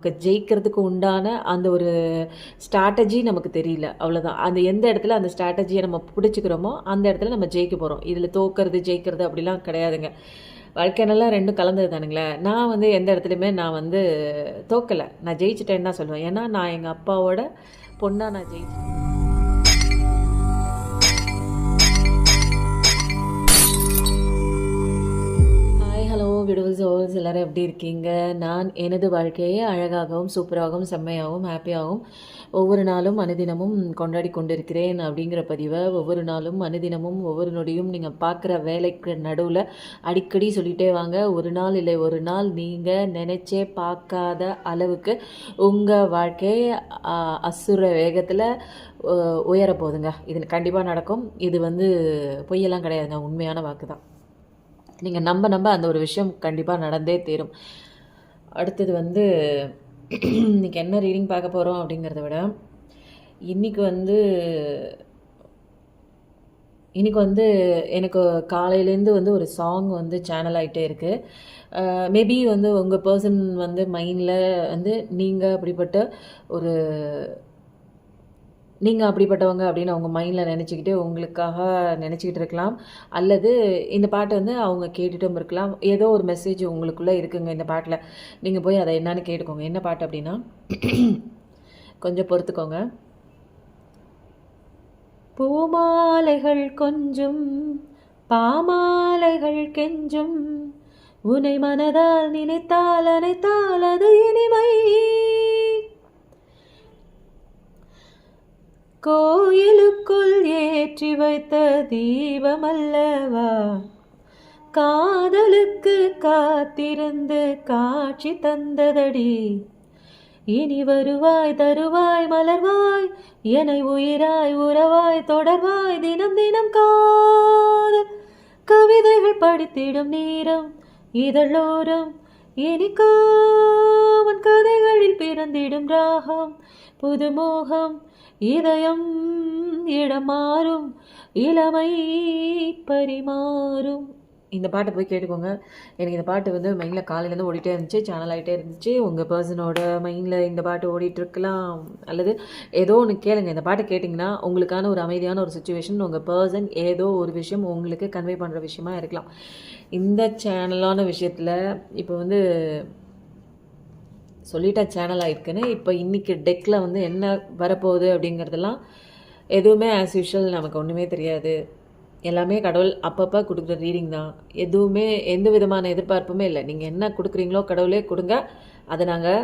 ஜெயிக்கிறதுக்கு உண்டான அந்த ஒரு ஸ்ட்ராட்டஜி நமக்கு தெரியல, அவ்வளோதான். அந்த எந்த இடத்துல அந்த ஸ்ட்ராட்டஜியை நம்ம பிடிச்சிக்கிறோமோ அந்த இடத்துல நம்ம ஜெயிக்க போகிறோம். இதில் தோக்கிறது ஜெயிக்கிறது அப்படிலாம் கிடையாதுங்க. வாழ்க்கை நல்லா ரெண்டும் கலந்தது தானுங்களே. நான் வந்து எந்த இடத்துலையுமே நான் வந்து தோக்கலை, நான் ஜெயிச்சிட்டேன்னு தான் சொல்லுவேன். ஏன்னா நான் எங்கள் அப்பாவோட பொண்ணாக நான் ஜெயிச்சிட்டேன். பியூட்டிஃபுல் சோல்ஸ், எல்லோரும் எப்படி இருக்கீங்க? நான் எனது வாழ்க்கையை அழகாகவும் சூப்பராகவும் செம்மையாகவும் ஹாப்பியாகவும் ஒவ்வொரு நாளும் அனுதினமும் கொண்டாடி கொண்டிருக்கிறேன் அப்படிங்கிற பதிவை ஒவ்வொரு நாளும் அனுதினமும் ஒவ்வொரு நொடியும் நீங்கள் பார்க்குற வேலைக்கு நடுவில் அடிக்கடி சொல்லிகிட்டே வாங்க. ஒரு நாள் இல்லை ஒரு நாள் நீங்கள் நினச்சே பார்க்காத அளவுக்கு உங்கள் வாழ்க்கையை அசுர வேகத்தில் உயர போகுதுங்க. இது கண்டிப்பாக நடக்கும். இது வந்து பொய்யெல்லாம் கிடையாதுங்க, உண்மையான வாக்கு தான். நீங்கள் நம்ப அந்த ஒரு விஷயம் கண்டிப்பாக நடந்தே தீரும். அடுத்தது வந்து இன்றைக்கி என்ன ரீடிங் பார்க்க போகிறோம் அப்படிங்கிறத விட இன்றைக்கி வந்து எனக்கு காலையிலேருந்து வந்து ஒரு சாங் வந்து சேனல் ஆகிட்டே இருக்குது. மேபி வந்து உங்கள் பர்சன் வந்து மைண்டில் வந்து நீங்கள் அப்படிப்பட்டவங்க அப்படின்னு அவங்க மைண்டில் நினச்சிக்கிட்டு உங்களுக்காக நினச்சிக்கிட்டு இருக்கலாம். அல்லது இந்த பாட்டு வந்து அவங்க கேட்டுட்டும் இருக்கலாம். ஏதோ ஒரு மெசேஜ் உங்களுக்குள்ளே இருக்குங்க இந்த பாட்டில். நீங்கள் போய் அதை என்னன்னு கேட்டுக்கோங்க. என்ன பாட்டு அப்படின்னா, கொஞ்சம் பொறுத்துக்கோங்க. பூமாலைகள் கொஞ்சம் பாமாலைகள் கெஞ்சும், உனை மனதால் நினைத்தால் அனைத்தால் அது இனிமை. கோயிலுக்குள் ஏற்றி வைத்த தீபமல்லவா, காதலுக்கு காத்திருந்து காட்சி தந்ததடி. இனி வருவாய் தருவாய் மலர்வாய், என்னை உயிராய் உறவாய் தொடர்வாய், தினம் தினம் காதல் கவிதைகள் படித்திடும் நேரம் இதழோரம். இனிக்காமன் கதைகளில் பிறந்திடும் ராகம் புதுமோகம், இதயம் இடமாறும் இளமை பரிமாறும். இந்த பாட்டை போய் கேட்டுக்கோங்க. எனக்கு இந்த பாட்டு வந்து மைண்டில் காலையிலேருந்து ஓடிட்டே இருந்துச்சு, சேனல் ஆகிட்டே இருந்துச்சு. உங்கள் பர்சனோட மைண்டில் இந்த பாட்டு ஓடிட்டுருக்கலாம். அல்லது ஏதோ ஒன்று கேளுங்க. இந்த பாட்டை கேட்டிங்கன்னா உங்களுக்கான ஒரு அமைதியான ஒரு சுச்சுவேஷன், உங்கள் பர்சன் ஏதோ ஒரு விஷயம் உங்களுக்கு கன்வே பண்ணுற விஷயமா இருக்கலாம். இந்த சேனலான விஷயத்தில் இப்போ வந்து சொல்லிட்டா சேனல் ஆகிருக்குன்னு. இப்போ இன்றைக்கி டெக்கில் வந்து என்ன வரப்போகுது அப்படிங்கிறதெல்லாம் எதுவுமே ஆஸ் யூஷுவல் நமக்கு ஒன்றுமே தெரியாது. எல்லாமே கடவுள் அப்பப்போ கொடுக்குற ரீடிங் தான். எதுவுமே எந்த விதமான எதிர்பார்ப்புமே இல்லை. நீங்கள் என்ன கொடுக்குறீங்களோ கடவுளே கொடுங்க, அதை நாங்கள்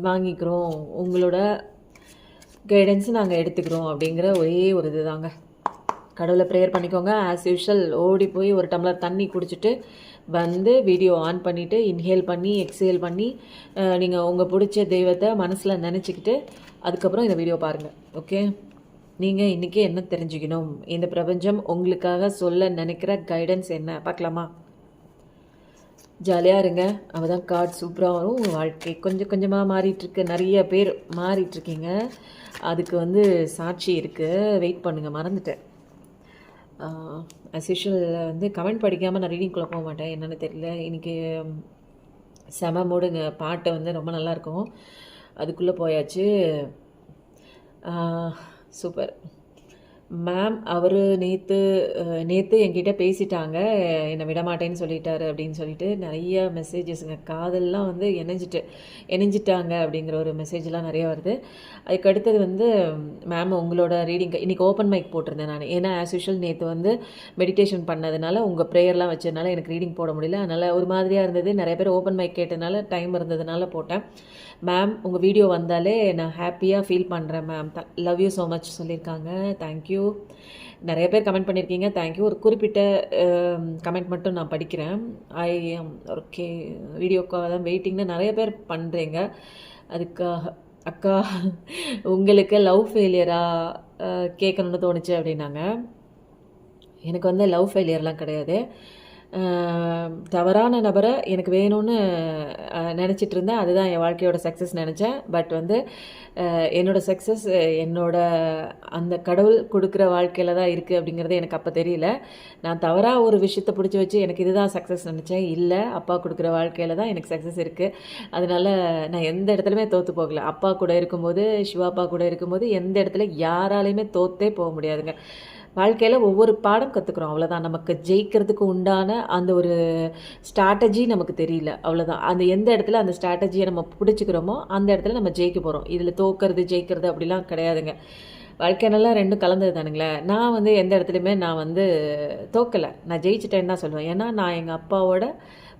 வாங்கிக்கிறோம், உங்களோட கைடன்ஸை நாங்கள் எடுத்துக்கிறோம் அப்படிங்கிற ஒரே ஒரு இது தாங்க. கடவுளை ப்ரேயர் பண்ணிக்கோங்க. ஆஸ் யூஷுவல் ஓடி போய் ஒரு டம்ளர் தண்ணி குடிச்சிட்டு வந்து வீடியோ ஆன் பண்ணிவிட்டு இன்ஹேல் பண்ணி எக்ஸேல் பண்ணி நீங்கள் உங்கள் பிடிச்ச தெய்வத்தை மனசில் நினச்சிக்கிட்டு அதுக்கப்புறம் இந்த வீடியோ பாருங்கள். ஓகே, நீங்கள் இன்றைக்கி என்ன தெரிஞ்சுக்கணும், இந்த பிரபஞ்சம் உங்களுக்காக சொல்ல நினைக்கிற கைடன்ஸ் என்ன பார்க்கலாமா? ஜாலியாக இருங்க. அவள் தான் கார்டு சூப்பராக வரும். உங்கள் வாழ்க்கை கொஞ்சம் கொஞ்சமாக மாறிட்டுருக்கு. நிறைய பேர் மாறிட்டுருக்கீங்க. அதுக்கு வந்து சாட்சி இருக்குது. வெயிட் பண்ணுங்கள். மறந்துட்டேன். அஸ் யூஷுவல் வந்து கமெண்ட் படிக்காமல் நான் ரீடிங்குள்ளே போக மாட்டேன், என்னென்னு தெரியல. இன்றைக்கி செம மூடுங்க. பாட்டை வந்து ரொம்ப நல்லாயிருக்கும். அதுக்குள்ளே போயாச்சு. Super ma'am. அவர் நேற்று என்கிட்ட பேசிட்டாங்க, என்னை விடமாட்டேன்னு சொல்லிட்டாரு அப்படின்னு சொல்லிட்டு நிறைய மெசேஜஸ்ங்க. காதல்லாம் வந்து இணைஞ்சிட்டாங்க அப்படிங்கிற ஒரு மெசேஜ்லாம் நிறைய வருது. அதுக்கு அடுத்தது வந்து மேம் உங்களோட ரீடிங் இன்றைக்கி ஓப்பன் மைக் போட்டிருந்தேன் நான். ஏன்னா ஆஸ் யூஷுவல் நேற்று வந்து மெடிடேஷன் பண்ணதுனால உங்கள் ப்ரேயர்லாம் வச்சதுனால எனக்கு ரீடிங் போட முடியல. அதனால் ஒரு மாதிரியாக இருந்தது. நிறைய பேர் ஓப்பன் மைக் கேட்டதுனால டைம் இருந்ததுனால போட்டேன். மேம் உங்கள் வீடியோ வந்தாலே நான் ஹாப்பியாக ஃபீல் பண்ணுறேன் ma'am. Love you so much சொல்லியிருக்காங்க. தேங்க்யூ. நிறைய பேர் கமெண்ட் பண்ணியிருக்கீங்க, தேங்க்யூ. ஒரு குறிப்பிட்ட கமெண்ட் மட்டும் நான் படிக்கிறேன். ஐ எம் ஓகே, வீடியோக்காக தான் வெயிட்டிங்னு நிறைய பேர் பண்ணுறீங்க. அதுக்காக அக்கா உங்களுக்கு லவ் ஃபெயிலியராக கேட்கணுன்னு தோணுச்சு அப்படின்னாங்க. எனக்கு வந்து லவ் ஃபெயிலியர்லாம் கிடையாது. தவறான நபரை எனக்கு வேணும்னு நினச்சிட்டு இருந்தேன். அதுதான் என் வாழ்க்கையோட சக்ஸஸ் நினச்சேன். பட் வந்து என்னோடய சக்ஸஸ் என்னோட அந்த கடவுள் கொடுக்குற வாழ்க்கையில் தான் இருக்குது அப்படிங்கிறது எனக்கு அப்போ தெரியல. நான் தவறாக ஒரு விஷயத்தை பிடிச்சி வச்சு எனக்கு இதுதான் சக்ஸஸ் நினச்சேன். இல்லை, அப்பா கொடுக்குற வாழ்க்கையில் தான் எனக்கு சக்ஸஸ் இருக்குது. அதனால் நான் எந்த இடத்துலையுமே தோற்று போகல. அப்பா கூட இருக்கும்போது, சிவா அப்பா கூட இருக்கும்போது எந்த இடத்துல யாராலையுமே தோற்றே போக முடியாதுங்க. வாழ்க்கையில் ஒவ்வொரு பாடம் கற்றுக்குறோம், அவ்வளோதான். நமக்கு ஜெயிக்கிறதுக்கு உண்டான அந்த ஒரு ஸ்ட்ராட்டஜி நமக்கு தெரியல, அவ்வளோதான். அந்த எந்த இடத்துல அந்த ஸ்ட்ராட்டஜியை நம்ம பிடிச்சிக்கிறோமோ அந்த இடத்துல நம்ம ஜெயிக்க போகிறோம். இதில் தோக்கிறது ஜெயிக்கிறது அப்படிலாம் கிடையாதுங்க. வாழ்க்கை நல்லா ரெண்டும் கலந்தது தானுங்களே. நான் வந்து எந்த இடத்துலையுமே நான் வந்து தோக்கலை, நான் ஜெயிச்சிட்டேன்னு தான் சொல்லுவேன். ஏன்னா நான் எங்கள் அப்பாவோட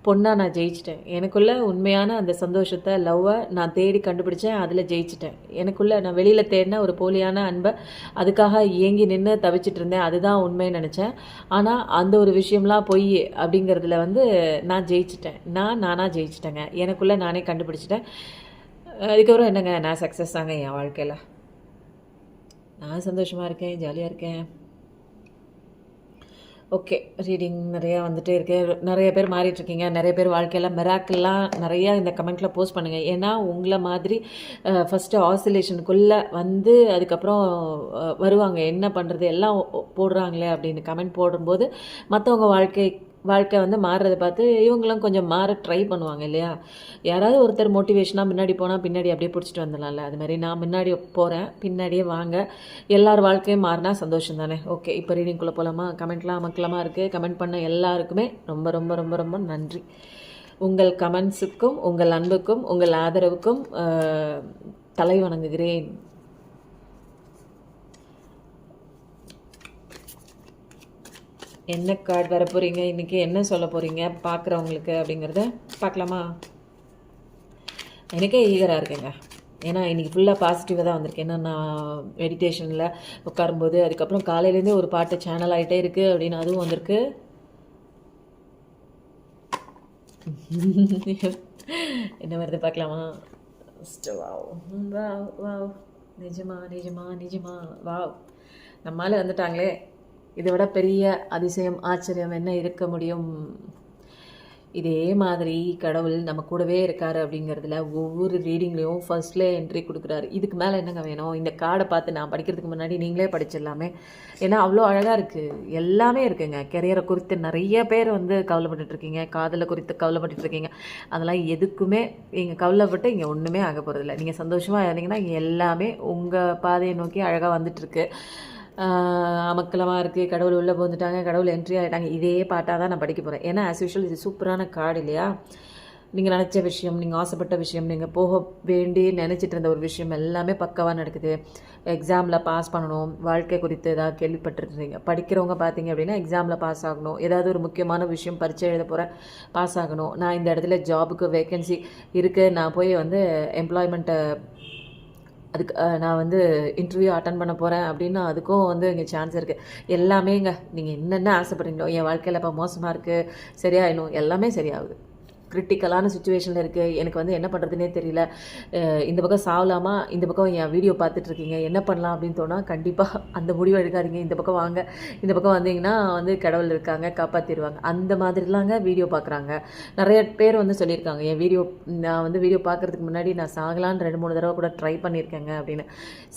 பொண்ணாக நான் ஜெயிச்சிட்டேன். எனக்குள்ளே உண்மையான அந்த சந்தோஷத்தை, லவ்வை நான் தேடி கண்டுபிடிச்சேன். அதில் ஜெயிச்சிட்டேன். எனக்குள்ளே நான் வெளியில் தேடின ஒரு போலியான அன்பை அதுக்காக இயங்கி நின்று தவிச்சிட்டு இருந்தேன். அதுதான் உண்மைன்னு நினச்சேன். ஆனால் அந்த ஒரு விஷயம்லாம் பொய் அப்படிங்கிறதுல வந்து நான் ஜெயிச்சிட்டேன். நானாக ஜெயிச்சிட்டேங்க. எனக்குள்ளே நானே கண்டுபிடிச்சிட்டேன். அதுக்கப்புறம் என்னங்க, நான் சக்ஸஸ் தாங்க என் வாழ்க்கையில். நான் சந்தோஷமாக இருக்கேன், ஜாலியாக இருக்கேன். ஓகே, ரீடிங் நிறையா வந்துகிட்டே இருக்கு. நிறைய பேர் மாறிட்டுருக்கீங்க. நிறைய பேர் வாழ்க்கையில் மிராக்கிள்லாம் நிறையா இந்த கமெண்ட்டில் போஸ்ட் பண்ணுங்கள். ஏன்னா உங்களை மாதிரி ஃபஸ்ட்டு ஆசிலேஷனுக்குள்ளே வந்து அதுக்கப்புறம் வருவாங்க, என்ன பண்ணுறது எல்லாம் போடுறாங்களே அப்படின்னு கமெண்ட் போடும்போது மற்றவங்க வாழ்க்கை வந்து மாறுறதை பார்த்து இவங்களும் கொஞ்சம் மாற ட்ரை பண்ணுவாங்க இல்லையா? யாராவது ஒருத்தர் மோட்டிவேஷனாக முன்னாடி போனால் பின்னாடி அப்படியே பிடிச்சிட்டு வந்துடலாம்ல. அது மாதிரி நான் முன்னாடி போகிறேன், பின்னாடியே வாங்க. எல்லார் வாழ்க்கையும் மாறினா சந்தோஷம் தானே. ஓகே, இப்போ ரீடிங்குள்ளே போகலாமா? கமெண்ட்லாம் மக்களமாக இருக்குது. கமெண்ட் பண்ண எல்லாருக்குமே ரொம்ப ரொம்ப ரொம்ப ரொம்ப நன்றி. உங்கள் கமெண்ட்ஸுக்கும் உங்கள் அன்புக்கும் உங்கள் ஆதரவுக்கும் தலை வணங்குகிறேன். என்ன கார்டு வர போகிறீங்க இன்றைக்கி, என்ன சொல்ல போகிறீங்க பார்க்குறவங்களுக்கு அப்படிங்கிறத பார்க்கலாமா? எனக்கே ஈகராக இருக்குங்க. ஏன்னா இன்றைக்கி ஃபுல்லாக பாசிட்டிவாக தான் வந்திருக்கு. ஏன்னா நான் மெடிடேஷனில் உட்காரும்போது அதுக்கப்புறம் காலையிலேருந்தே ஒரு பாட்டு சேனல் ஆகிட்டே இருக்குது அப்படின்னு அதுவும் வந்திருக்கு. என்ன வருது பார்க்கலாமா? வாவ் வாவ், நிஜமா நிஜமா நிஜமா வாவ், நம்மளால வந்துட்டாங்களே. இதை விட பெரிய அதிசயம், ஆச்சரியம் என்ன இருக்க முடியும்? இதே மாதிரி கடவுள் நம்ம கூடவே இருக்கார் அப்படிங்கிறதுல ஒவ்வொரு ரீடிங்லேயும் ஃபர்ஸ்ட்ல என்ட்ரி கொடுக்குறாரு. இதுக்கு மேலே என்னங்க வேணும்? இந்த கார்டை பார்த்து நான் படிக்கிறதுக்கு முன்னாடி நீங்களே படிச்சிடலாமே. ஏன்னா அவ்வளோ அழகாக இருக்குது, எல்லாமே இருக்குங்க. கெரியரை குறித்து நிறைய பேர் வந்து கவலைப்பட்டுருக்கீங்க, காதலை குறித்து கவலைப்பட்டுருக்கீங்க. அதெல்லாம் எதுக்குமே நீங்கள் கவலைப்பட்டு இங்கே ஒன்றுமே ஆக போகிறதில்ல. நீங்கள் சந்தோஷமாக இருந்தீங்கன்னா இங்கே எல்லாமே உங்கள் பாதையை நோக்கி அழகாக வந்துட்டுருக்கு. அமக்கலமாக இருக்குது, கடவுள் உள்ளே போந்துட்டாங்க, கடவுள் என்ட்ரி ஆகிட்டாங்க. இதே பாட்டாக தான் நான் படிக்க போகிறேன். ஏன்னா ஆஸ் யூஷுவல் இது சூப்பரான கார்டு இல்லையா? நீங்கள் நினச்ச விஷயம், நீங்கள் ஆசைப்பட்ட விஷயம், நீங்கள் போக வேண்டி நினச்சிட்டு இருந்த ஒரு விஷயம் எல்லாமே பக்காவாக நடக்குது. எக்ஸாமில் பாஸ் பண்ணணும், வாழ்க்கை குறித்து ஏதாவது கேள்விப்பட்டிருக்கீங்க. படிக்கிறவங்க பார்த்தீங்க அப்படின்னா எக்ஸாமில் பாஸ் ஆகணும். ஏதாவது ஒரு முக்கியமான விஷயம் பரீட்சை எழுத போகிறேன், பாஸ் ஆகணும். நான் இந்த இடத்துல ஜாபுக்கு வேக்கன்சி இருக்குது, நான் போய் வந்து எம்ப்ளாய்மெண்ட்டை அதுக்கு நான் வந்து இன்டர்வியூ அட்டன் பண்ண போகிறேன் அப்படின்னா அதுக்கும் வந்து இங்கே சான்ஸ் இருக்குது. எல்லாமேங்க நீங்கள் என்னென்ன ஆசைப்படுறீங்களோ, என் வாழ்க்கையில் இப்போ மோசமாக இருக்குது, சரியாயிடும், எல்லாமே சரியாகுது. கிரிட்டிக்கலான சுச்சுவேஷனில் இருக்குது, எனக்கு வந்து என்ன பண்ணுறதுனே தெரியல, இந்த பக்கம் சாவலாமா, இந்த பக்கம் என் வீடியோ பார்த்துட்ருக்கீங்க, என்ன பண்ணலாம் அப்படின்னு தோணால் கண்டிப்பாக அந்த முடிவு எடுக்காதீங்க. இந்த பக்கம் வாங்க, இந்த பக்கம் வந்தீங்கன்னா வந்து கடவுள் இருக்காங்க, காப்பாற்றிடுவாங்க. அந்த மாதிரிலாங்க வீடியோ பார்க்குறாங்க. நிறைய பேர் வந்து சொல்லியிருக்காங்க, என் வீடியோ நான் வந்து வீடியோ பார்க்குறதுக்கு முன்னாடி நான் சாகலான்னு 2-3 தடவை கூட ட்ரை பண்ணியிருக்கேங்க அப்படின்னு.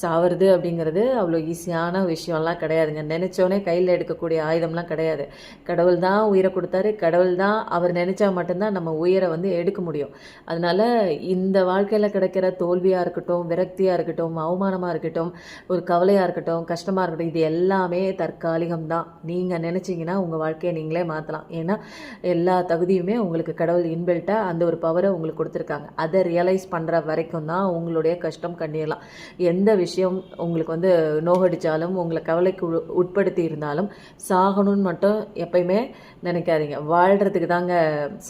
சாவது அப்படிங்கிறது அவ்வளோ ஈஸியான விஷயம்லாம் கிடையாதுங்க. நினச்சோன்னே கையில் எடுக்கக்கூடிய ஆயுதம்லாம் கிடையாது. கடவுள் தான் உயிரை கொடுத்தாரு, கடவுள் தான் அவர் நினச்சா மட்டும்தான் நம்ம உயிரை வந்து எடுக்க முடியும். அதனால் இந்த வாழ்க்கையில் கிடைக்கிற தோல்வியாக இருக்கட்டும், விரக்தியாக இருக்கட்டும், அவமானமாக இருக்கட்டும், ஒரு கவலையாக இருக்கட்டும், கஷ்டமாக இருக்கட்டும், இது எல்லாமே தற்காலிகம் தான். நீங்கள் நினச்சிங்கன்னா உங்கள் வாழ்க்கையை நீங்களே மாற்றலாம். ஏன்னா எல்லா தகுதியுமே உங்களுக்கு கடவுள் இன்பில்ட்டாக அந்த ஒரு பவரை உங்களுக்கு கொடுத்துருக்காங்க. அதை ரியலைஸ் பண்ணுற வரைக்கும் தான் உங்களுடைய கஷ்டம் கண்ணீரலாம். எந்த விஷயம் உங்களுக்கு வந்து நோகடித்தாலும், உங்களை கவலைக்கு உட்படுத்தி இருந்தாலும் சாகணும்னு மட்டும் எப்பயுமே நினைக்காதீங்க. வாழ்கிறதுக்கு தாங்க,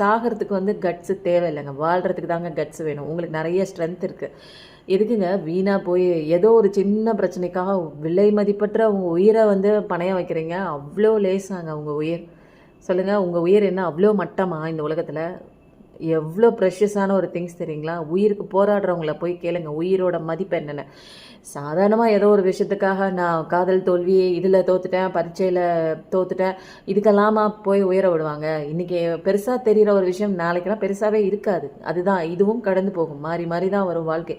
சாகிறதுக்கு வந்து கட்ஸு தேவையில்லைங்க, வாழ்கிறதுக்கு தாங்க கட்ஸ் வேணும். உங்களுக்கு நிறைய ஸ்ட்ரென்த் இருக்குது. எதுக்குங்க வீணாக போய் ஏதோ ஒரு சின்ன பிரச்சனைக்காக விலை மதிப்பற்ற உங்கள் உயிரை வந்து பணையம் வைக்கிறீங்க? அவ்வளோ லேசாங்க உங்கள் உயிர்? சொல்லுங்கள், உங்கள் உயிர் என்ன அவ்வளோ மட்டமா இந்த உலகத்தில்? எவ்வளோ ப்ரெஷியஸான ஒரு திங்ஸ் தெரியுங்களா? உயிருக்கு போராடுறவங்கள போய் கேளுங்க உயிரோட மதிப்பு என்னென்னு. சாதாரணமாக ஏதோ ஒரு விஷயத்துக்காக நான் காதல் தோல்வி, இதில் தோத்துட்டேன், பரீட்சையில் தோத்துட்டேன், இதுக்கெல்லாமா போய் உயர விடுவாங்க? இன்றைக்கி பெருசாக தெரிகிற ஒரு விஷயம் நாளைக்கெல்லாம் பெருசாகவே இருக்காது. அதுதான் இதுவும் கடந்து போகும், மாறி மாறி தான் வரும் வாழ்க்கை.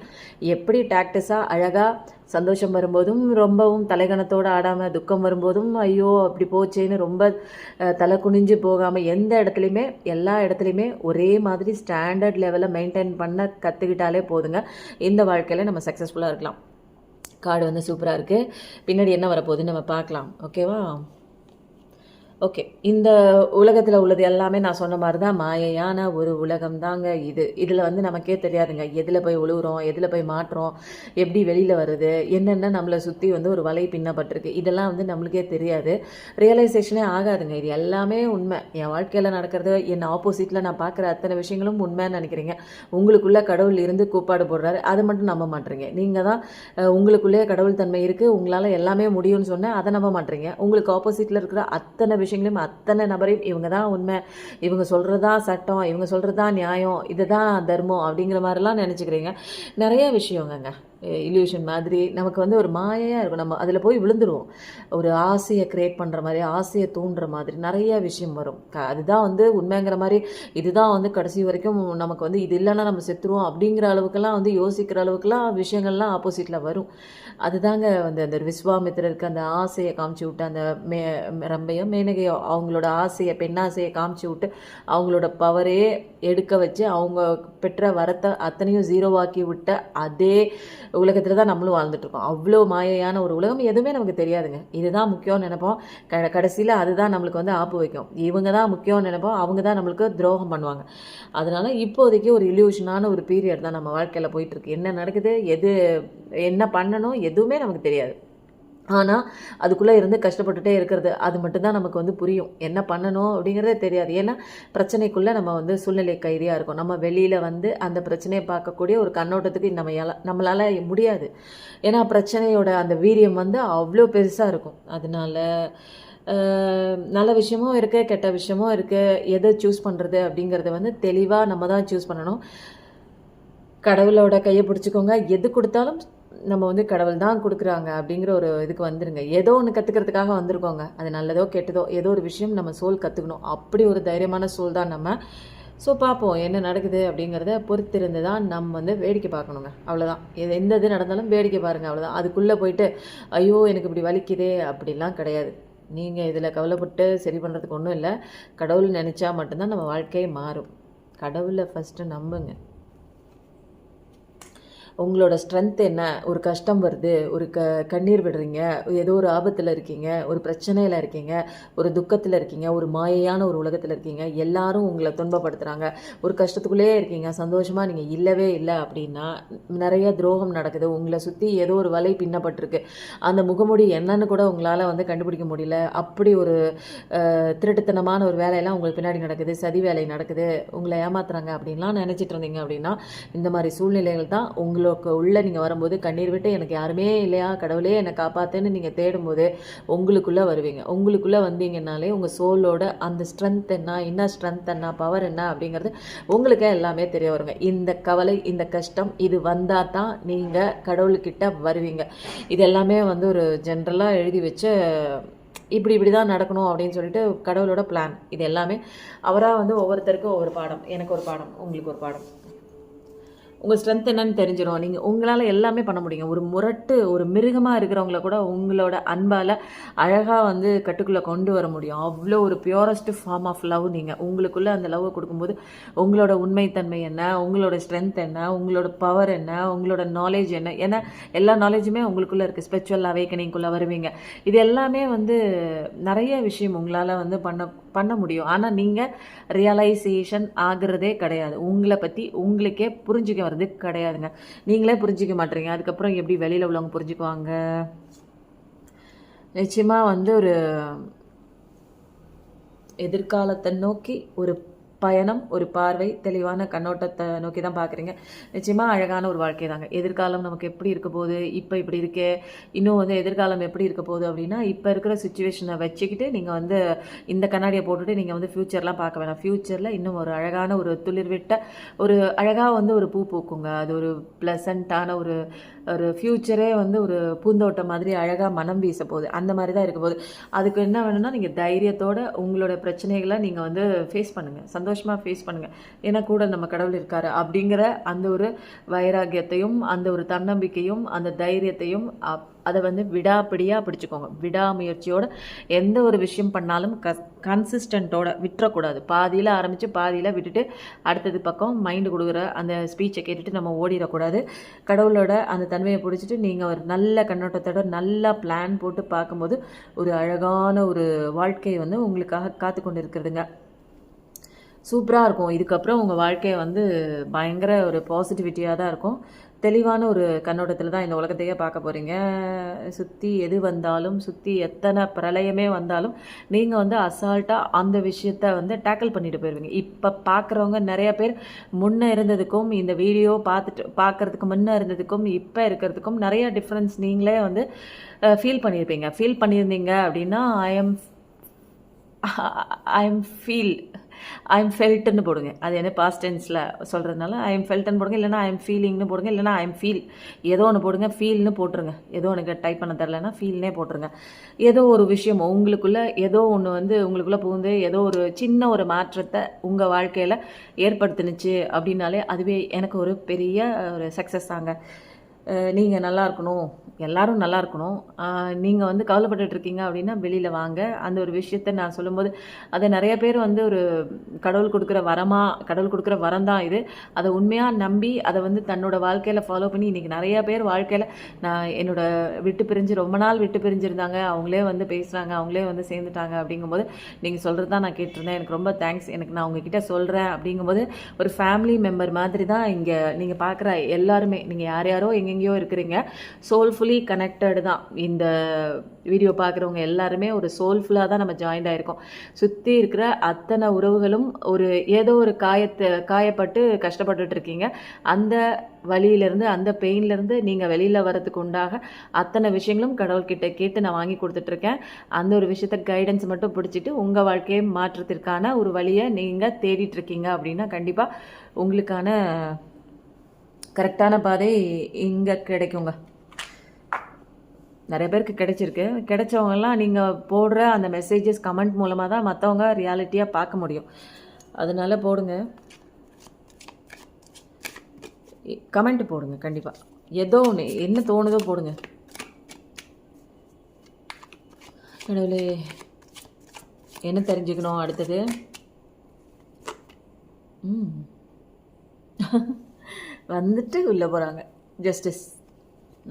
எப்படி டாக்டஸாக அழகாக சந்தோஷம் வரும்போதும் ரொம்பவும் தலைகணத்தோடு ஆடாமல், துக்கம் வரும்போதும் ஐயோ அப்படி போச்சேன்னு ரொம்ப தலை குனிஞ்சு போகாமல், எந்த இடத்துலையுமே எல்லா இடத்துலையுமே ஒரே மாதிரி ஸ்டாண்டர்ட் லெவலில் மெயின்டைன் பண்ண கற்றுக்கிட்டாலே போதுங்க. இந்த வாழ்க்கையில் நம்ம சக்ஸஸ்ஃபுல்லாக இருக்கலாம். கார்டு வந்து சூப்பராக இருக்குது. பின்னாடி என்ன வரப்போகுதுன்னு நம்ம பார்க்கலாம். ஓகேவா? ஓகே, இந்த உலகத்தில் உள்ளது எல்லாமே நான் சொன்ன மாதிரி தான் மாயையான ஒரு உலகம் தாங்க இது. இதில் வந்து நமக்கே தெரியாதுங்க எதில் போய் உழுவுறோம், எதில் போய் மாட்டுறோம், எப்படி வெளியில் வருது, என்னென்ன நம்மளை சுற்றி வந்து ஒரு வலை பின்னப்பட்டிருக்கு, இதெல்லாம் வந்து நம்மளுக்கே தெரியாது. ரியலைசேஷனே ஆகாதுங்க. இது எல்லாமே உண்மை. என் வாழ்க்கையில் நடக்கிறது, என் ஆப்போசிட்டில் நான் பார்க்குற அத்தனை விஷயங்களும் உண்மைன்னு நினைக்கிறீங்க. உங்களுக்குள்ளே கடவுள் இருந்து கூப்பாடு போடுறாரு, அதை மட்டும் நம்ப மாட்டீங்க. நீங்கள் தான் உங்களுக்குள்ளேயே கடவுள் தன்மை இருக்குது, உங்களால் எல்லாமே முடியும்னு சொன்னேன், அதை நம்ப மாட்டீங்க. உங்களுக்கு ஆப்போசிட்டில் இருக்கிற அத்தனை விஷயங்களையும் அத்தனை நபரையும் இவங்க தான் உண்மை, இவங்க சொல்கிறது தான் சட்டம், இவங்க சொல்கிறது தான் நியாயம், இதுதான் தர்மம் அப்படிங்கிற மாதிரிலாம் நினச்சிக்கிறீங்க. நிறைய விஷயங்கங்க இல்யூஷன் மாதிரி நமக்கு வந்து ஒரு மாயையாக இருக்கும். நம்ம அதில் போய் விழுந்துருவோம். ஒரு ஆசையை க்ரியேட் பண்ணுற மாதிரி, ஆசையை தூண்டுற மாதிரி நிறைய விஷயம் வரும். அதுதான் வந்து உண்மைங்கிற மாதிரி, இதுதான் வந்து கடைசி வரைக்கும் நமக்கு வந்து இது இல்லைன்னா நம்ம செத்துருவோம் அப்படிங்கிற அளவுக்கெல்லாம் வந்து யோசிக்கிற அளவுக்குலாம் விஷயங்கள்லாம் ஆப்போசிட்டில் வரும். அதுதாங்க வந்து அந்த விஸ்வாமித்திரருக்கு அந்த ஆசையை காமிச்சு விட்டு, அந்த ரம்பையோ மேனகையோ அவங்களோட ஆசையை, பெண்ணாசையை காமிச்சு விட்டு அவங்களோட பவரே எடுக்க வச்சு அவங்க பெற்ற வரத்தை அத்தனையும் ஜீரோவாக்கி விட்ட அதே உலகத்தில் தான் நம்மளும் வாழ்ந்துட்டுருக்கோம். அவ்வளோ மாயையான ஒரு உலகம், எதுவுமே நமக்கு தெரியாதுங்க. இதுதான் முக்கியம்னு நினைப்போம், கடைசியில் அதுதான் நம்மளுக்கு வந்து ஆப்பு வைக்கும். இவங்க தான் முக்கியம்னு நினைப்போம், அவங்க தான் நம்மளுக்கு துரோகம் பண்ணுவாங்க. அதனால் இப்போதைக்கு ஒரு இல்யூஷனான ஒரு பீரியட் தான் நம்ம வாழ்க்கையில் போயிட்டுருக்கு. என்ன நடக்குது, என்ன பண்ணணும் எதுவுமே நமக்கு தெரியாது. ஆனால் அதுக்குள்ளே இருந்து கஷ்டப்பட்டுட்டே இருக்கிறது, அது மட்டும்தான் நமக்கு வந்து புரியும். என்ன பண்ணணும் அப்படிங்கிறதே தெரியாது. ஏன்னா பிரச்சனைக்குள்ளே நம்ம வந்து சூழ்நிலை கைதியாக இருக்கும். நம்ம வெளியில் வந்து அந்த பிரச்சனையை பார்க்கக்கூடிய ஒரு கண்ணோட்டத்துக்கு நம்மளால் முடியாது. ஏன்னா பிரச்சனையோட அந்த வீரியம் வந்து அவ்வளோ பெருசாக இருக்கும். அதனால நல்ல விஷயமும் இருக்குது, கெட்ட விஷயமும் இருக்குது. எதை சூஸ் பண்ணுறது அப்படிங்கிறத வந்து தெளிவாக நம்ம தான் சூஸ் பண்ணணும். கடவுளோட கையை பிடிச்சிக்கோங்க. எது கொடுத்தாலும் நம்ம வந்து கடவுள் தான் கொடுக்குறாங்க அப்படிங்கிற ஒரு இதுக்கு வந்துடுங்க. ஏதோ ஒன்று கற்றுக்கிறதுக்காக வந்திருக்கோங்க. அது நல்லதோ கெட்டதோ ஏதோ ஒரு விஷயம் நம்ம சோல் கற்றுக்கணும். அப்படி ஒரு தைரியமான சோல் தான் நம்ம. ஸோ பார்ப்போம் என்ன நடக்குது அப்படிங்கிறத பொறுத்திருந்து தான் நம்ம வந்து வேடிக்கை பார்க்கணுங்க. அவ்வளோதான். எந்த இது நடந்தாலும் வேடிக்கை பாருங்கள், அவ்வளோதான். அதுக்குள்ளே போயிட்டு ஐயோ எனக்கு இப்படி வலிக்குதே அப்படிலாம் கிடையாது. நீங்கள் இதில் கவலைப்பட்டு சரி பண்ணுறதுக்கு ஒன்றும் இல்லை. கடவுள் நினச்சா மட்டும்தான் நம்ம வாழ்க்கையை மாறும். கடவுளை ஃபஸ்ட்டு நம்புங்க. உங்களோட ஸ்ட்ரென்த் என்ன? ஒரு கஷ்டம் வருது, ஒரு கண்ணீர் விடுறீங்க, ஏதோ ஒரு ஆபத்தில் இருக்கீங்க, ஒரு பிரச்சனையில் இருக்கீங்க, ஒரு துக்கத்தில் இருக்கீங்க, ஒரு மாயையான ஒரு உலகத்தில் இருக்கீங்க, எல்லாரும் உங்களை துன்பப்படுத்துகிறாங்க, ஒரு கஷ்டத்துக்குள்ளேயே இருக்கீங்க, சந்தோஷமாக நீங்கள் இல்லவே இல்லை அப்படின்னா நிறைய துரோகம் நடக்குது. உங்களை சுற்றி ஏதோ ஒரு வலை பின்னப்பட்டிருக்கு. அந்த முகமூடி என்னன்னு கூட உங்களால் வந்து கண்டுபிடிக்க முடியல. அப்படி ஒரு திருட்டுத்தனமான ஒரு வேலையெல்லாம் உங்களுக்கு பின்னாடி நடக்குது, சதி வேலை நடக்குது, உங்களை ஏமாத்துறாங்க அப்படின்லாம் நினச்சிட்டு இருந்தீங்க அப்படின்னா இந்த மாதிரி சூழ்நிலைகள் தான் உங்களுக்கு உள்ளே நீங்கள் வரும்போது கண்ணீர் விட்டு எனக்கு யாருமே இல்லையா, கடவுளே என்னை காப்பாற்றுன்னு நீங்கள் தேடும்போது உங்களுக்குள்ளே வருவீங்க. உங்களுக்குள்ளே வந்தீங்கன்னாலே உங்கள் சோலோட அந்த ஸ்ட்ரென்த் என்ன ஸ்ட்ரென்த் என்ன, பவர் என்ன அப்படிங்கிறது உங்களுக்கே எல்லாமே தெரிய வருங்க. இந்த கவலை, இந்த கஷ்டம் இது வந்தால் தான் நீங்கள் கடவுள்கிட்ட வருவீங்க. இது எல்லாமே வந்து ஒரு ஜென்ரலாக எழுதி வச்ச இப்படி தான் நடக்கணும் அப்படின்னு சொல்லிட்டு கடவுளோட பிளான். இது எல்லாமே அவராக வந்து ஒவ்வொருத்தருக்கும் ஒவ்வொரு பாடம். எனக்கு ஒரு பாடம், உங்களுக்கு ஒரு பாடம். உங்கள் ஸ்ட்ரென்த் என்னன்னு தெரிஞ்சிடும். நீங்கள் உங்களால் எல்லாமே பண்ண முடியுங்க. ஒரு மிருகமாக இருக்கிறவங்கள கூட உங்களோட அன்பால் அழகாக வந்து கட்டுக்குள்ளே கொண்டு வர முடியும். அவ்வளோ ஒரு பியூரஸ்ட் ஃபார்ம் ஆஃப் லவ் நீங்கள் உங்களுக்குள்ளே அந்த லவ்வை கொடுக்கும்போது உங்களோட உண்மைத்தன்மை என்ன, உங்களோட ஸ்ட்ரென்த் என்ன, உங்களோட பவர் என்ன, உங்களோட நாலேஜ் என்ன, ஏன்னா எல்லா நாலேஜுமே உங்களுக்குள்ளே இருக்குது. ஸ்பிரிச்சுவல் அவேக்கனிங்குள்ளே வருவீங்க. இது எல்லாமே வந்து நிறைய விஷயம் உங்களால் வந்து பண்ண முடியும். ஆனால் நீங்கள் ரியலைசேஷன் ஆகிறதே கிடையாது. உங்களை பற்றி உங்களுக்கே புரிஞ்சுக்க வருது கிடையாதுங்க. நீங்களே புரிஞ்சிக்க மாட்டீங்க. அதுக்கப்புறம் எப்படி வெளியில் உள்ளவங்க புரிஞ்சுக்குவாங்க? நிச்சயமாக வந்து ஒரு எதிர்காலத்தை நோக்கி ஒரு பயணம், ஒரு பார்வை, தெளிவான கண்ணோட்டத்தை நோக்கி தான் பார்க்குறீங்க. நிச்சயமாக அழகான ஒரு வாழ்க்கை தாங்க. எதிர்காலம் நமக்கு எப்படி இருக்க போகுது, இப்போ இப்படி இருக்கே, இன்னும் வந்து எதிர்காலம் எப்படி இருக்க போகுது அப்படின்னா, இப்போ இருக்கிற சுச்சுவேஷனை வச்சுக்கிட்டு நீங்கள் வந்து இந்த கண்ணாடியை போட்டுட்டு நீங்கள் வந்து ஃப்யூச்சர்லாம் பார்க்க வேணாம். ஃப்யூச்சரில் இன்னும் ஒரு அழகான ஒரு துளிர்விட்ட ஒரு அழகாக வந்து ஒரு பூ பூக்குங்க. அது ஒரு ப்ளசண்ட்டான ஒரு ஒரு ஃப்யூச்சரே வந்து ஒரு பூந்தோட்டம் மாதிரி அழகாக மனம் வீச போகுது. அந்த மாதிரி தான் இருக்க போகுது. அதுக்கு என்ன வேணும்னா நீங்கள் தைரியத்தோட உங்களோட பிரச்சனைகளை நீங்கள் வந்து ஃபேஸ் பண்ணுங்கள், சந்தோஷமாக ஃபேஸ் பண்ணுங்கள். ஏன்னா கூட நம்ம கடவுள் இருக்காரு அப்படிங்கிற அந்த ஒரு வைராக்கியத்தையும் அந்த ஒரு தன்னம்பிக்கையும் அந்த தைரியத்தையும் அதை வந்து விடாப்பிடியாக பிடிச்சிக்கோங்க. விடாமுயற்சியோட எந்த ஒரு விஷயம் பண்ணாலும் கன்சிஸ்டண்ட்டோட விட்டுறக்கூடாது. பாதியில் ஆரம்பித்து பாதியில் விட்டுட்டு அடுத்தது பக்கம் மைண்டு கொடுக்குற அந்த ஸ்பீச்சை கேட்டுட்டு நம்ம ஓடிடக்கூடாது. கடவுளோட அந்த தன்மையை பிடிச்சிட்டு நீங்கள் ஒரு நல்ல கண்ணோட்டத்தோட நல்லா பிளான் போட்டு பார்க்கும்போது ஒரு அழகான ஒரு வாழ்க்கை வந்து உங்களுக்காக காத்து கொண்டு இருக்கிறதுங்க. சூப்பராக இருக்கும். இதுக்கப்புறம் உங்கள் வாழ்க்கையை வந்து பயங்கர ஒரு பாசிட்டிவிட்டியாக தான் இருக்கும். தெளிவான ஒரு கண்ணோட்டத்தில் தான் இந்த உலகத்தையே பார்க்க போகிறீங்க. சுற்றி எது வந்தாலும், சுற்றி எத்தனை பிரளயமே வந்தாலும் நீங்கள் வந்து அசால்ட்டாக அந்த விஷயத்த வந்து டேக்கிள் பண்ணிட்டு போயிடுவீங்க. இப்போ பார்க்குறவங்க நிறைய பேர் முன்னே இருந்ததுக்கும் இந்த வீடியோ பார்க்குறதுக்கு முன்னே இருந்ததுக்கும் இப்போ இருக்கிறதுக்கும் நிறைய டிஃப்ரென்ஸ் நீங்களே வந்து ஃபீல் பண்ணியிருப்பீங்க. ஃபீல் பண்ணியிருந்தீங்க அப்படின்னா ஐ எம் ஃபெல்ட்டுன்னு போடுங்க. அது என்ன பாஸ்ட் டென்ஸில் சொல்கிறதுனால ஐ எம் ஃபெல்ட்டுன்னு போடுங்க, இல்லைனா ஐ எம் ஃபீலிங்னு போடுங்க, இல்லைனா ஐ எம் ஃபீல் ஏதோ ஒன்று போடுங்க. ஃபீல்னு போட்டுருங்க. ஏதோ எனக்கு டைப் பண்ண தரலன்னா ஃபீல்னே போட்டுருங்க. ஏதோ ஒரு விஷயம் உங்களுக்குள்ளே ஏதோ ஒன்று வந்து உங்களுக்குள்ளே புகுந்து ஏதோ ஒரு சின்ன ஒரு மாற்றத்தை உங்கள் வாழ்க்கையில் ஏற்படுத்துனுச்சு அப்படின்னாலே அதுவே எனக்கு ஒரு பெரிய ஒரு சக்ஸஸ் தாங்க. நீங்கள் நல்லா இருக்கணும், எல்லோரும் நல்லா இருக்கணும். நீங்கள் வந்து கவலைப்பட்டுட்டு இருக்கீங்க அப்படின்னா வெளியில் வாங்க. அந்த ஒரு விஷயத்தை நான் சொல்லும்போது அதை நிறைய பேர் வந்து ஒரு கடவுள் கொடுக்குற வரம் தான் இது. அதை உண்மையாக நம்பி அதை வந்து தன்னோட வாழ்க்கையில் ஃபாலோ பண்ணி இன்றைக்கி நிறைய பேர் வாழ்க்கையில் நான் என்னோட விட்டு பிரிஞ்சு ரொம்ப நாள் விட்டு பிரிஞ்சிருந்தாங்க, அவங்களே வந்து பேசுகிறாங்க, அவங்களே வந்து சேர்ந்துட்டாங்க. அப்படிங்கும்போது நீங்கள் சொல்கிறது தான் நான் கேட்டிருந்தேன். எனக்கு ரொம்ப தேங்க்ஸ். எனக்கு நான் உங்ககிட்ட சொல்கிறேன் அப்படிங்கும்போது ஒரு ஃபேமிலி மெம்பர் மாதிரி தான் இங்கே நீங்கள் பார்க்குற எல்லாருமே. நீங்கள் யாரோ எங்கெங்கேயோ இருக்கிறீங்க, சோல்ஃபுல்லி கனெக்டடு தான். இந்த வீடியோ பார்க்குறவங்க எல்லாருமே ஒரு சோல்ஃபுல்லாக தான் நம்ம ஜாயின்ட் ஆகிருக்கோம். சுற்றி இருக்கிற அத்தனை உறவுகளும் ஒரு ஏதோ ஒரு காயப்பட்டு கஷ்டப்பட்டுட்டு இருக்கீங்க. அந்த வலியிலேருந்து அந்த பெயின்லேருந்து நீங்கள் வெளியில் வரதுக்கு உண்டாக அத்தனை விஷயங்களும் கடவுள்கிட்ட கேட்டு நான் வாங்கி கொடுத்துட்ருக்கேன். அந்த ஒரு விஷயத்த கைடன்ஸ் மட்டும் பிடிச்சிட்டு உங்கள் வாழ்க்கையை மாற்றத்திற்கான ஒரு வழியை நீங்கள் தேடிட்டுருக்கீங்க அப்படின்னா கண்டிப்பாக உங்களுக்கான கரெக்டான பாதை இங்கே கிடைக்குங்க. நிறைய பேருக்கு கிடைச்சிருக்கு. கிடைச்சவங்கெல்லாம் நீங்கள் போடுற அந்த மெசேஜஸ் கமெண்ட் மூலமாக தான் மற்றவங்க ரியாலிட்டியாக பார்க்க முடியும். அதனால போடுங்க, கமெண்ட் போடுங்க. கண்டிப்பாக ஏதோ ஒன்று என்ன தோணுதோ போடுங்க. கடவுளே என்ன தெரிஞ்சுக்கணும் அடுத்தது? வந்துட்டு உள்ளே போகிறாங்க. ஜஸ்டிஸ்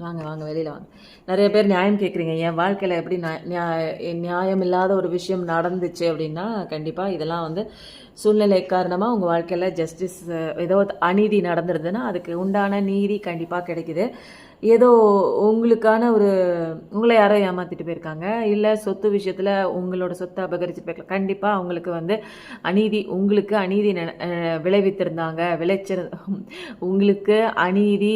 வாங்க வாங்க வெளியில் வாங்க. நிறைய பேர் நியாயம் கேட்குறீங்க. என் வாழ்க்கையில் எப்படி நியாயம் இல்லாத ஒரு விஷயம் நடந்துச்சு அப்படின்னா கண்டிப்பாக இதெல்லாம் வந்து சூழ்நிலை காரணமாக உங்கள் வாழ்க்கையில் ஜஸ்டிஸ் ஏதோ அநீதி நடந்துருதுன்னா அதுக்கு உண்டான நீதி கண்டிப்பாக கிடைக்குது. ஏதோ உங்களுக்கான ஒரு உங்களை யாரோ ஏமாற்றிட்டு போயிருக்காங்க, இல்லை சொத்து விஷயத்தில் உங்களோட சொத்தை அபகரிச்சுட்டு போயிருக்கலாம். கண்டிப்பாக அவங்களுக்கு வந்து உங்களுக்கு அநீதி விளைவித்திருந்தாங்க, உங்களுக்கு அநீதி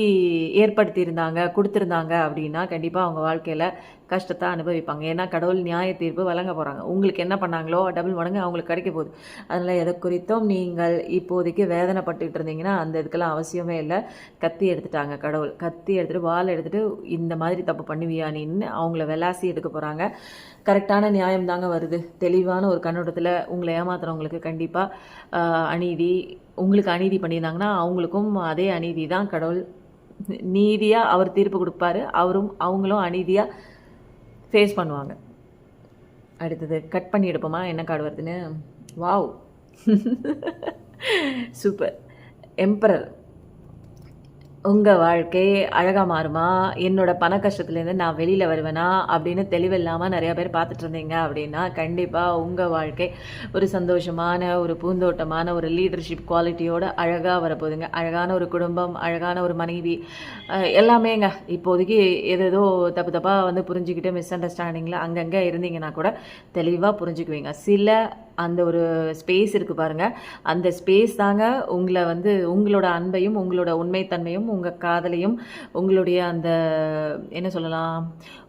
ஏற்படுத்தியிருந்தாங்க, கொடுத்துருந்தாங்க அப்படின்னா கண்டிப்பாக அவங்க வாழ்க்கையில் கஷ்டத்தை அனுபவிப்பாங்க. ஏன்னா கடவுள் நியாய தீர்ப்பு வழங்க போகிறாங்க. உங்களுக்கு என்ன பண்ணாங்களோ டபுள் மடங்கு அவங்களுக்கு கிடைக்க போகுது. அதனால் எதை குறித்தும் நீங்கள் இப்போதைக்கு வேதனைப்பட்டுக்கிட்டு இருந்தீங்கன்னா அந்த இதுக்கெல்லாம் அவசியமே இல்லை. கத்தி எடுத்துட்டாங்க கடவுள். கத்தி எடுத்துகிட்டு வாழை எடுத்துகிட்டு இந்த மாதிரி தப்பு பண்ணுவியா நின்று அவங்கள விளாசி எடுக்க போகிறாங்க. கரெக்டான நியாயம் தாங்க வருது. தெளிவான ஒரு கண்ணோட்டத்தில் உங்களை ஏமாத்துறவங்களுக்கு கண்டிப்பாக உங்களுக்கு அநீதி பண்ணியிருந்தாங்கன்னா அவங்களுக்கும் அதே அநீதி தான் கடவுள் நீதியாக அவர் தீர்ப்பு கொடுப்பாரு. அவங்களும் அநீதியாக ஃபேஸ் பண்ணுவாங்க. அடுத்தது கட் பண்ணி எடுப்போமா என்ன கார்டு வருதுன்னு? Wow super. எம்பரர். உங்கள் வாழ்க்கை அழகாக மாறுமா? என்னோட பண கஷ்டத்துலேருந்து நான் வெளியில் வருவேனா அப்படின்னு தெளிவில்லாமல் நிறையா பேர் பார்த்துட்டு இருந்தீங்க அப்படின்னா கண்டிப்பாக உங்கள் வாழ்க்கை ஒரு சந்தோஷமான ஒரு பூந்தோட்டமான ஒரு லீடர்ஷிப் குவாலிட்டியோடு அழகாக வரப்போகுதுங்க. அழகான ஒரு குடும்பம், அழகான ஒரு மனைவி, எல்லாமேங்க. இப்போதைக்கு ஏதேதோ தப்பாக வந்து புரிஞ்சுக்கிட்டு மிஸ் அண்டர்ஸ்டாண்டிங்கில் அங்கங்கே இருந்தீங்கன்னா கூட தெளிவாக புரிஞ்சுக்குவீங்க. சில அந்த ஒரு ஸ்பேஸ் இருக்குது பாருங்கள், அந்த ஸ்பேஸ் தாங்க உங்களை வந்து உங்களோட அன்பையும் உங்களோட உண்மைத்தன்மையும் உங்கள் காதலையும் உங்களுடைய அந்த என்ன சொல்லலாம்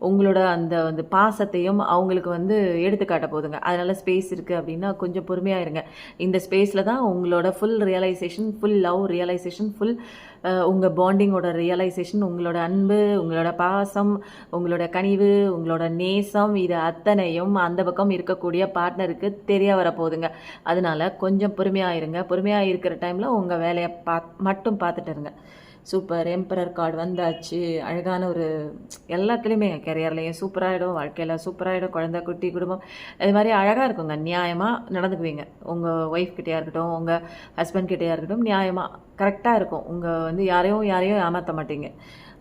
உங்களோட அந்த வந்து பாசத்தையும் அவங்களுக்கு வந்து எடுத்துக்காட்ட போதுங்க. அதனால் ஸ்பேஸ் இருக்குது அப்படின்னா கொஞ்சம் பொறுமையாக இருங்க. இந்த ஸ்பேஸில் தான் உங்களோட full realisation, full love realisation, full உங்கள் பாண்டிங்கோட ரியலைசேஷன், உங்களோட அன்பு, உங்களோட பாசம், உங்களோட கனிவு, உங்களோட நேசம், இது அத்தனையும் அந்த பக்கம் இருக்கக்கூடிய பார்ட்னருக்கு தெரிய வரப்போகுதுங்க. அதனால கொஞ்சம் பொறுமையாக இருங்க. பொறுமையாக இருக்கிற டைமில் உங்கள் வேலையை மட்டும் பார்த்துட்டு இருங்க. சூப்பர். எம்பரர் கார்டு வந்தாச்சு. அழகான ஒரு எல்லாத்துலேயுமே கெரியர்லேயும் சூப்பராகிடும், வாழ்க்கையில் சூப்பராகிடும், குழந்தை குட்டி குடும்பம் இது மாதிரி அழகாக இருக்குங்க. நியாயமாக நடந்துக்குவீங்க. உங்கள் ஒய்ஃப் கிட்டேயா இருக்கட்டும், உங்கள் ஹஸ்பண்ட் கிட்டேயா இருக்கட்டும், நியாயமாக கரெக்டாக இருக்கும். உங்கள் வந்து யாரையும் ஏமாற்ற மாட்டீங்க.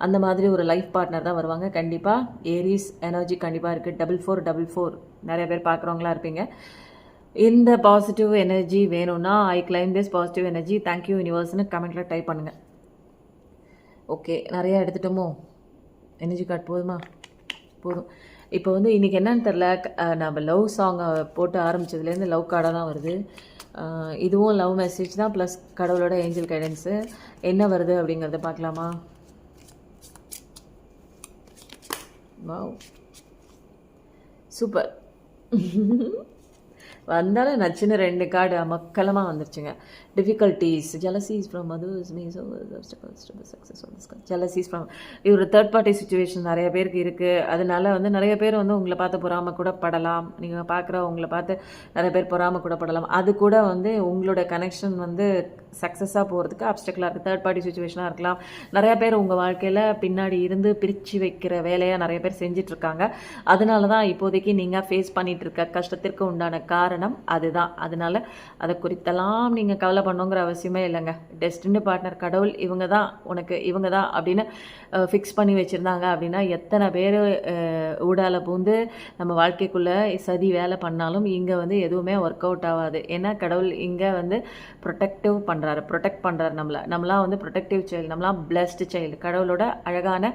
அந்த மாதிரி ஒரு லைஃப் பார்ட்னர் தான் வருவாங்க. கண்டிப்பாக ஏரிஸ் எனர்ஜி கண்டிப்பாக இருக்குது. 4444 நிறைய பேர் பார்க்குறவங்களா இருப்பீங்க. இந்த பாசிட்டிவ் எனர்ஜி வேணும்னா I claim this positive energy, thank you யூனிவர்ஸ்னு கமெண்ட்டில் டைப் பண்ணுங்கள். ஓகே, நிறையா எடுத்துட்டோமோ? எனர்ஜி கார்டு போதுமா? போதும். இப்போ வந்து இன்றைக்கி என்னன்னு தெரில, நம்ம லவ் சாங்கை போட்டு ஆரம்பித்ததுலேருந்து லவ் கார்டாக தான் வருது. இதுவும் லவ் மெசேஜ் தான், ப்ளஸ் கடவுளோட ஏஞ்சல் கைடன்ஸு. என்ன வருது அப்படிங்கிறத பார்க்கலாமா? Wow, super. வந்தாலும் நச்சுன்னு 2 கார்டு மக்களமாக வந்துருச்சுங்க. Difficulties, jealousies from others means jealousies from ஒரு தேர்ட் பார்ட்டி சுச்சுவேஷன் நிறைய பேருக்கு இருக்குது. அதனால வந்து நிறைய பேர் வந்து உங்களை பார்த்து பொறாம கூட படலாம். நீங்கள் பார்க்குற உங்களை பார்த்து நிறைய பேர் பொறாம கூட படலாம். அது கூட வந்து உங்களோட கனெக்ஷன் வந்து சக்ஸஸாக போகிறதுக்கு அப்டக்கலாக இருக்குது. தேர்ட் பார்ட்டி சுச்சுவேஷனாக இருக்கலாம். நிறையா பேர் உங்கள் வாழ்க்கையில் பின்னாடி இருந்து பிரித்து வைக்கிற வேலையாக நிறைய பேர் செஞ்சிட்ருக்காங்க. அதனால தான் இப்போதைக்கு நீங்கள் ஃபேஸ் பண்ணிகிட்டு இருக்க கஷ்டத்திற்கு உண்டான காரணம் அதுதான். அதனால அதை குறித்தெல்லாம் நீங்கள் கவலை பண்ணுங்கிற அவசியமே இல்லைங்க. டெஸ்டினி பார்ட்னர் கடவுள் இவங்க தான் உனக்கு, இவங்க தான் அப்படின்னு ஃபிக்ஸ் பண்ணி வச்சுருந்தாங்க அப்படின்னா எத்தனை பேர் ஊடால பூந்து நம்ம வாழ்க்கைக்குள்ளே சதி வேலை பண்ணாலும் இங்கே வந்து எதுவுமே ஒர்க் அவுட் ஆகாது. ஏன்னா கடவுள் இங்கே வந்து ப்ரொடெக்ட் பண்ணுறாரு நம்மளாம் வந்து ப்ரொடெக்டிவ் சைல்டு, நம்மளாம் பிளஸ்டு சைல்டு, கடவுளோட அழகான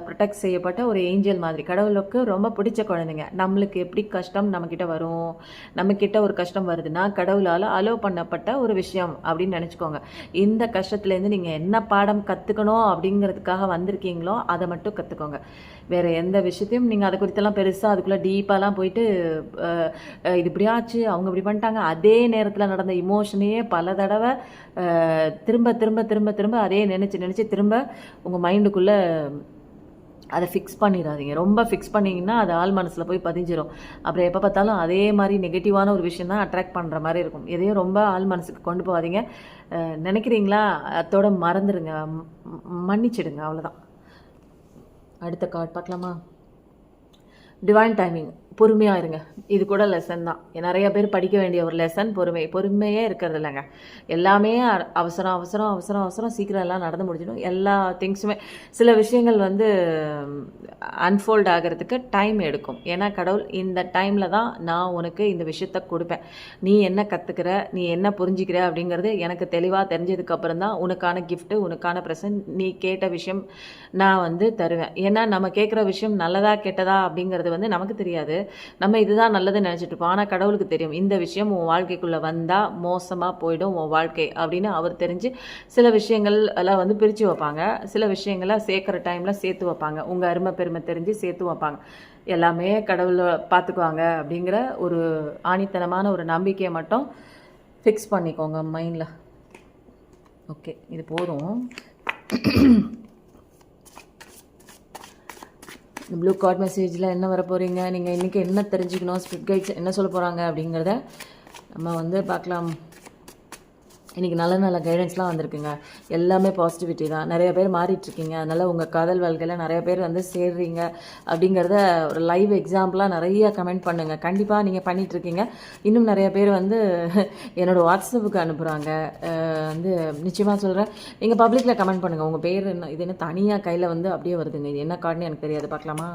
ப்ரொடெக்ட் செய்யப்பட்ட ஒரு ஏஞ்சல் மாதிரி. கடவுளுக்கு ரொம்ப பிடிச்ச குழந்தைங்க. நம்மளுக்கு எப்படி கஷ்டம் நம்மக்கிட்ட வரும், நம்மக்கிட்ட ஒரு கஷ்டம் வருதுன்னா கடவுளால் அலோவ் பண்ணப்பட்ட ஒரு விஷயம் அப்படின்னு நினச்சிக்கோங்க. இந்த கஷ்டத்துலேருந்து நீங்கள் என்ன பாடம் கற்றுக்கணும் அப்படிங்கிறதுக்காக வந்திருக்கீங்களோ அதை மட்டும் கற்றுக்கோங்க. வேறு எந்த விஷயத்தையும் நீங்கள் அதை குறித்தெல்லாம் பெருசாக அதுக்குள்ளே டீப்பாலாம் போயிட்டு இது இப்படி ஆச்சு, அவங்க இப்படி பண்ணிட்டாங்க, அதே நேரத்தில் நடந்த இமோஷனையே பல தடவை திரும்ப திரும்ப திரும்ப திரும்ப அதே நினச்சி திரும்ப உங்கள் மைண்டுக்குள்ளே அதை ஃபிக்ஸ் பண்ணிடாதீங்க. ரொம்ப ஃபிக்ஸ் பண்ணிங்கன்னா அது ஆள் மனசில் போய் பதிஞ்சிடும். அப்புறம் எப்போ பார்த்தாலும் அதே மாதிரி நெகட்டிவான ஒரு விஷயம் தான் அட்ராக்ட் பண்ணுற மாதிரி இருக்கும். எதையும் ரொம்ப ஆள் மனசுக்கு கொண்டு போகாதீங்க. நினைக்கிறீங்களா, அதோட மறந்துடுங்க, மன்னிச்சிடுங்க, அவ்வளோதான். அடுத்த கார்டு பார்க்கலாமா? Divine timing. பொறுமையாக இருங்க. இது கூட லெசன் தான். நிறைய பேர் படிக்க வேண்டிய ஒரு லெசன் பொறுமையே இருக்கிறது இல்லைங்க. எல்லாமே அவசரம் சீக்கிரம் எல்லாம் நடந்து முடிஞ்சிடும். எல்லா திங்ஸுமே சில விஷயங்கள் வந்து அன்ஃபோல்ட் ஆகிறதுக்கு டைம் எடுக்கும். ஏன்னா கடவுள் இந்த டைமில் தான் நான் உனக்கு இந்த விஷயத்த கொடுப்பேன், நீ என்ன கற்றுக்கிற, நீ என்ன புரிஞ்சிக்கிற அப்படிங்கிறது எனக்கு தெளிவாக தெரிஞ்சதுக்கப்புறம் தான் உனக்கான கிஃப்ட்டு, உனக்கான ப்ரெசன்ட், நீ கேட்ட விஷயம் நான் வந்து தருவேன். ஏன்னா நம்ம கேட்குற விஷயம் நல்லதா கெட்டதா அப்படிங்கிறது வந்து நமக்கு தெரியாது. நம்ம இதுதான் நல்லதுன்னு நினச்சிட்டு இருப்போம். ஆனால் கடவுளுக்கு தெரியும் இந்த விஷயம் உன் வாழ்க்கைக்குள்ளே வந்தால் மோசமாக போயிடும் உன் வாழ்க்கை அப்படின்னு அவர் தெரிஞ்சு சில விஷயங்கள் எல்லாம் வந்து பிரித்து வைப்பாங்க. சில விஷயங்களை சேர்க்குற டைமில் சேர்த்து வைப்பாங்க. உங்கள் அருமை பெருமை தெரிஞ்சு சேர்த்து வைப்பாங்க. எல்லாமே கடவுளை பார்த்துக்குவாங்க அப்படிங்கிற ஒரு ஆணித்தனமான ஒரு நம்பிக்கையை மட்டும் ஃபிக்ஸ் பண்ணிக்கோங்க மைண்டில். ஓகே, இது போதும். இந்த ப்ளூ கார்ட் மெசேஜில் என்ன வர போகிறீங்க, நீங்கள் இன்றைக்கி என்ன தெரிஞ்சுக்கணும், ஸ்பிரிட் கைட்ஸ் என்ன சொல்ல போகிறாங்க அப்படிங்கிறத நம்ம வந்து பார்க்கலாம். இன்றைக்கி நல்ல கைடன்ஸ்லாம் வந்திருக்குங்க. எல்லாமே பாசிட்டிவிட்டி தான். நிறைய பேர் மாறிட்டுருக்கீங்க. அதனால் உங்கள் காதல் வாழ்க்கையில் நிறைய பேர் வந்து சேர்றீங்க அப்படிங்கிறத ஒரு லைவ் எக்ஸாம்பிளாக நிறைய கமெண்ட் பண்ணுங்கள். கண்டிப்பாக நீங்கள் பண்ணிகிட்ருக்கீங்க. இன்னும் நிறைய பேர் வந்து என்னோடய வாட்ஸ்அப்புக்கு அனுப்புகிறாங்க. வந்து நிச்சயமாக சொல்கிறேன், நீங்கள் பப்ளிக்கில் கமெண்ட் பண்ணுங்கள். உங்கள் பேர் என்ன, இது என்ன தனியாக கையில் வந்து அப்படியே வருதுங்க. இது என்ன கார்டுன்னு எனக்கு தெரியாது. பார்க்கலாமா?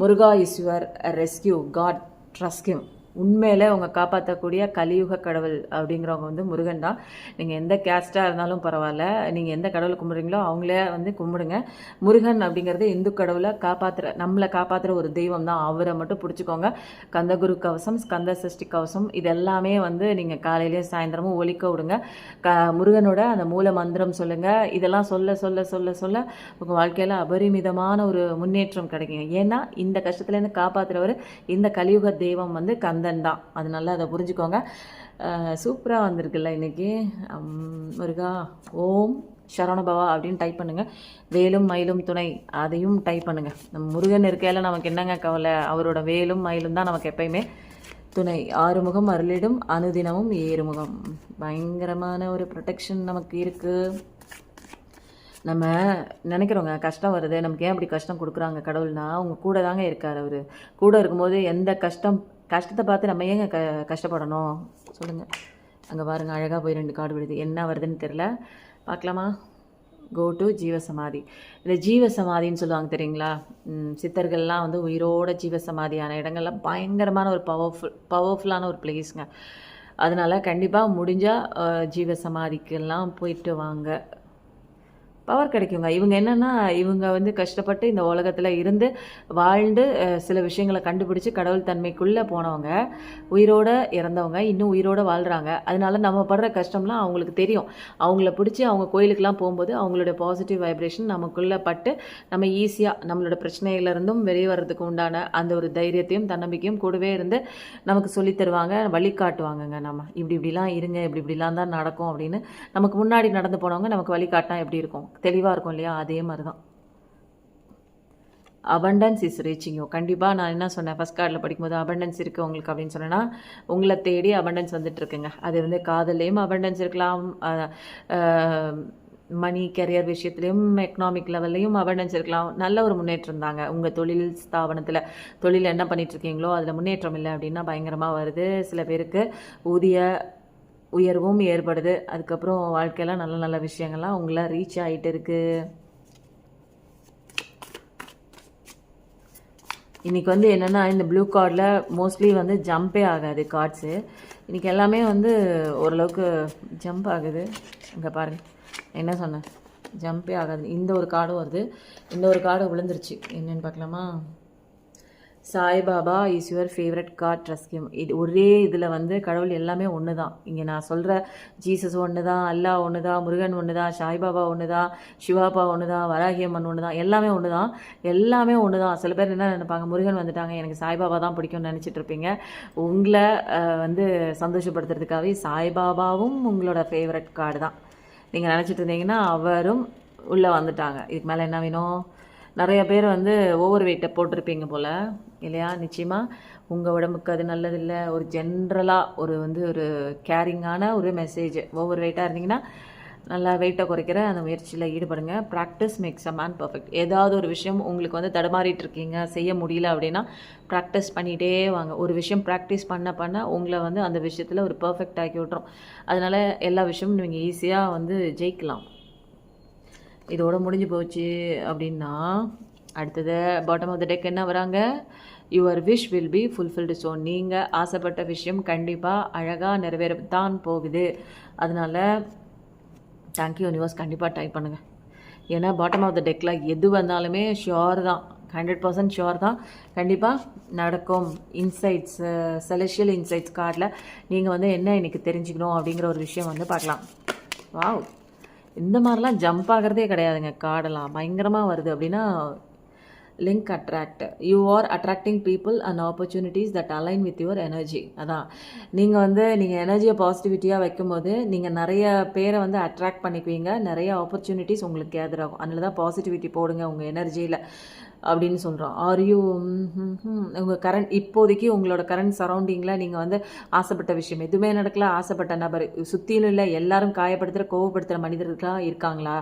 Muruga is your rescue, god trust him. உண்மையில உங்க காப்பாற்றக்கூடிய கலியுக கடவுள் அப்படிங்கிறவங்க வந்து முருகன் தான். நீங்கள் எந்த கேஸ்ட்டாக இருந்தாலும் பரவாயில்ல, நீங்கள் எந்த கடவுளை கும்பிட்றீங்களோ அவங்களே வந்து கும்பிடுங்க. முருகன் அப்படிங்கிறது இந்து கடவுளை நம்மளை காப்பாற்றுற ஒரு தெய்வம் தான். அவரை மட்டும் பிடிச்சிக்கோங்க. கந்தகுரு கவசம், ஸ்கந்த சஷ்டி கவசம் இதெல்லாமே வந்து நீங்கள் காலையிலேயும் சாயந்தரமும் ஒலிக்க விடுங்க. முருகனோட அந்த மூல மந்திரம் சொல்லுங்கள். இதெல்லாம் சொல்ல சொல்ல சொல்ல சொல்ல உங்கள் வாழ்க்கையில் அபரிமிதமான ஒரு முன்னேற்றம் கிடைக்குங்க. ஏன்னா இந்த கஷ்டத்துலேருந்து காப்பாற்றுறவர் இந்த கலியுக தெய்வம் வந்து கந்தன் தான். அதனால அதை புரிஞ்சுக்கோங்க. சூப்பராக வந்திருக்குல்ல இன்றைக்கி. முருகா ஓம் சரவணபவா அப்படின்னு டைப் பண்ணுங்கள். வேலும் மயிலும் துணை அதையும் டைப் பண்ணுங்கள். நம்ம முருகன் இருக்கையில் நமக்கு என்னங்க கவலை, அவரோட வேலும் மயிலும் தான் நமக்கு எப்பயுமே துணை. ஆறுமுகம் அருளிடும் அனுதினமும் ஏறுமுகம். பயங்கரமான ஒரு ப்ரொடெக்ஷன் நமக்கு இருக்குது. நம்ம நினைக்கிறோங்க கஷ்டம் வருது, நமக்கு ஏன் அப்படி கஷ்டம் கொடுக்குறாங்க கடவுள்னா, அவங்க கூட தாங்க இருக்கார். அவர் கூட இருக்கும்போது எந்த கஷ்டத்தை பார்த்து நம்ம ஏங்க கஷ்டப்படணும் சொல்லுங்கள். அங்கே பாருங்கள், அழகாக போய் 2 கார்டு விடுது. என்ன வருதுன்னு தெரில, பார்க்கலாமா? கோ டு ஜீவசமாதி. இந்த ஜீவசமாதின்னு சொல்லுவாங்க தெரியுங்களா? சித்தர்கள்லாம் வந்து உயிரோட ஜீவசமாதியான இடங்கள்லாம் பயங்கரமான ஒரு பவர்ஃபுல்லான ஒரு பிளேஸுங்க. அதனால் கண்டிப்பாக முடிஞ்சால் ஜீவசமாதிக்கெல்லாம் போயிட்டு வாங்க. பவர் கிடைக்குங்க. இவங்க என்னென்னா, இவங்க வந்து கஷ்டப்பட்டு இந்த உலகத்தில் இருந்து வாழ்ந்து சில விஷயங்களை கண்டுபிடிச்சி கடவுள் தன்மைக்குள்ளே போனவங்க, உயிரோடு இறந்தவங்க, இன்னும் உயிரோடு வாழ்கிறாங்க. அதனால நம்ம படுற கஷ்டம்லாம் அவங்களுக்கு தெரியும். அவங்கள பிடிச்சி அவங்க கோயிலுக்கெலாம் போகும்போது அவங்களோட பாசிட்டிவ் வைப்ரேஷன் நமக்குள்ளே பட்டு நம்ம ஈஸியாக நம்மளோட பிரச்சனையிலேருந்தும் வெளியே வர்றதுக்கு உண்டான அந்த ஒரு தைரியத்தையும் தன்னம்பிக்கையும் கூடவே இருந்து நமக்கு சொல்லித் தருவாங்க, வழிகாட்டுவாங்கங்க. நம்ம இப்படிலாம் இருங்க, இப்படிலாம் தான் நடக்கும் அப்படின்னு நமக்கு முன்னாடி நடந்து போனவங்க நமக்கு வழிகாட்டினா எப்படி இருக்கும், தெளிவாக இருக்கும் இல்லையா? அதே மாதிரி தான் அபண்டன்ஸ் இஸ் ரீச்சிங் யூ. கண்டிப்பாக நான் என்ன சொன்னேன் ஃபஸ்ட் கார்டில் படிக்கும்போது, அபண்டன்ஸ் இருக்குது உங்களுக்கு அப்படின்னு சொன்னேன்னா, உங்களை தேடி அபண்டன்ஸ் வந்துட்டு இருக்குங்க. அது வந்து காதல்லையும் அபண்டன்ஸ் இருக்கலாம், மணி கெரியர் விஷயத்துலையும் எக்கனாமிக் லெவல்லையும் அபண்டன்ஸ் இருக்கலாம். நல்ல ஒரு முன்னேற்றம் தாங்க. உங்கள் தொழில் ஸ்தாபனத்தில் தொழில் என்ன பண்ணிகிட்ருக்கீங்களோ அதில் முன்னேற்றம் இல்லை அப்படின்னா பயங்கரமாக வருது. சில பேருக்கு ஊதிய உயர்வும் ஏற்படுது. அதுக்கப்புறம் வாழ்க்கையெல்லாம் நல்ல நல்ல விஷயங்கள்லாம் உங்களை ரீச் ஆகிட்டு இருக்குது. இன்றைக்கி வந்து என்னென்னா, இந்த ப்ளூ கார்டில் மோஸ்ட்லி வந்து ஜம்பே ஆகாது கார்ட்ஸு. இன்றைக்கி எல்லாமே வந்து ஓரளவுக்கு ஜம்ப் ஆகுது. இங்கே பாருங்கள், என்ன சொன்னேன், ஜம்பே ஆகாது. இந்த ஒரு கார்டும் வருது, இந்த ஒரு கார்டு விழுந்துருச்சு. என்னென்னு பார்க்கலாமா? Sai Baba is your favourite god, trust him. இது ஒரே இதில் வந்து கடவுள் எல்லாமே ஒன்று தான். இங்கே நான் சொல்கிற ஜீசஸ் ஒன்று தான், அல்லாஹ் ஒன்று தான், முருகன் ஒன்று தான், சாய்பாபா ஒன்று தான், சிவாபா ஒன்று தான், வராகியம்மன் ஒன்று தான், எல்லாமே ஒன்று தான். எல்லாமே ஒன்று தான். சில பேர் என்ன நினைப்பாங்க, முருகன் வந்துட்டாங்க எனக்கு சாய்பாபா தான் பிடிக்கும்னு நினச்சிட்டு இருப்பீங்க. உங்களை வந்து சந்தோஷப்படுத்துறதுக்காகவே சாய்பாபாவும் உங்களோட ஃபேவரட் கார்டு தான். நீங்கள் நினச்சிட்டு இருந்தீங்கன்னா அவரும் உள்ளே வந்துட்டாங்க. இதுக்கு மேலே என்ன வேணும்? நிறைய பேர் வந்து ஓவர் வெயிட்டை போட்டிருப்பீங்க போல் இல்லையா? நிச்சயமாக உங்கள் உடம்புக்கு அது நல்லதில்லை. ஒரு ஜென்ரலாக ஒரு கேரிங்கான ஒரு மெசேஜ். ஓவர் வெயிட்டாக இருந்தீங்கன்னா நல்லா வெயிட்டை குறைக்கிற அந்த முயற்சியில் ஈடுபடுங்க. Practice makes a man perfect. ஏதாவது ஒரு விஷயம் உங்களுக்கு வந்து தடுமாறிட்டு இருக்கீங்க, செய்ய முடியல அப்படின்னா ப்ராக்டிஸ் பண்ணிகிட்டே வாங்க. ஒரு விஷயம் ப்ராக்டிஸ் பண்ண உங்களை வந்து அந்த விஷயத்தில் ஒரு பர்ஃபெக்ட் ஆக்கி விட்ரும். அதனால் எல்லா விஷயமும் நீங்கள் ஈஸியாக வந்து ஜெயிக்கலாம். இதோட முடிஞ்சு போச்சு அப்படின்னா அடுத்தது பாட்டம் ஆஃப் த டெக் என்ன வராங்க? Your wish will be fulfilled. So நீங்கள் ஆசைப்பட்ட விஷயம் கண்டிப்பாக அழகாக நிறைவேறத்தான் போகுது. அதனால் தேங்க்யூ யூனிவர்ஸ் கண்டிப்பாக டைப் பண்ணுங்கள். ஏன்னா பாட்டம் ஆஃப் த டெக்கில் எது வந்தாலுமே ஷுவர் தான், 100% ஷுவர் தான், கண்டிப்பாக நடக்கும். இன்சைட்ஸ், செலஷியல் இன்சைட்ஸ் கார்டில் நீங்கள் வந்து என்ன இன்றைக்கி தெரிஞ்சுக்கணும் அப்படிங்கிற ஒரு விஷயம் வந்து பார்க்கலாம். வாவ், இந்த மாதிரிலாம் ஜம்ப் ஆகிறதே கிடையாதுங்க. கார்டெல்லாம் பயங்கரமாக வருது. அப்படின்னா link attract, you are attracting people and opportunities that align with your energy. அதான் நீங்கள் எனர்ஜியை பாசிட்டிவிட்டியாக வைக்கும்போது நீங்கள் நிறைய பேரை வந்து அட்ராக்ட் பண்ணிக்குவீங்க, நிறைய ஆப்பர்ச்சுனிட்டிஸ் உங்களுக்கு கேதர் ஆகும். அதனால தான் பாசிட்டிவிட்டி போடுங்க உங்கள் எனர்ஜியில் அப்படின்னு சொல்கிறோம். ஆர் யூ உங்கள் இப்போதைக்கு உங்களோட கரண்ட் சரௌண்டிங்கில் நீங்கள் வந்து ஆசைப்பட்ட விஷயம் எதுவுமே நடக்கல, ஆசைப்பட்ட நபர் சுற்றிலும் இல்லை, எல்லாரும் காயப்படுத்துகிற கோவப்படுத்துகிற மனிதர்களாக இருக்காங்களா?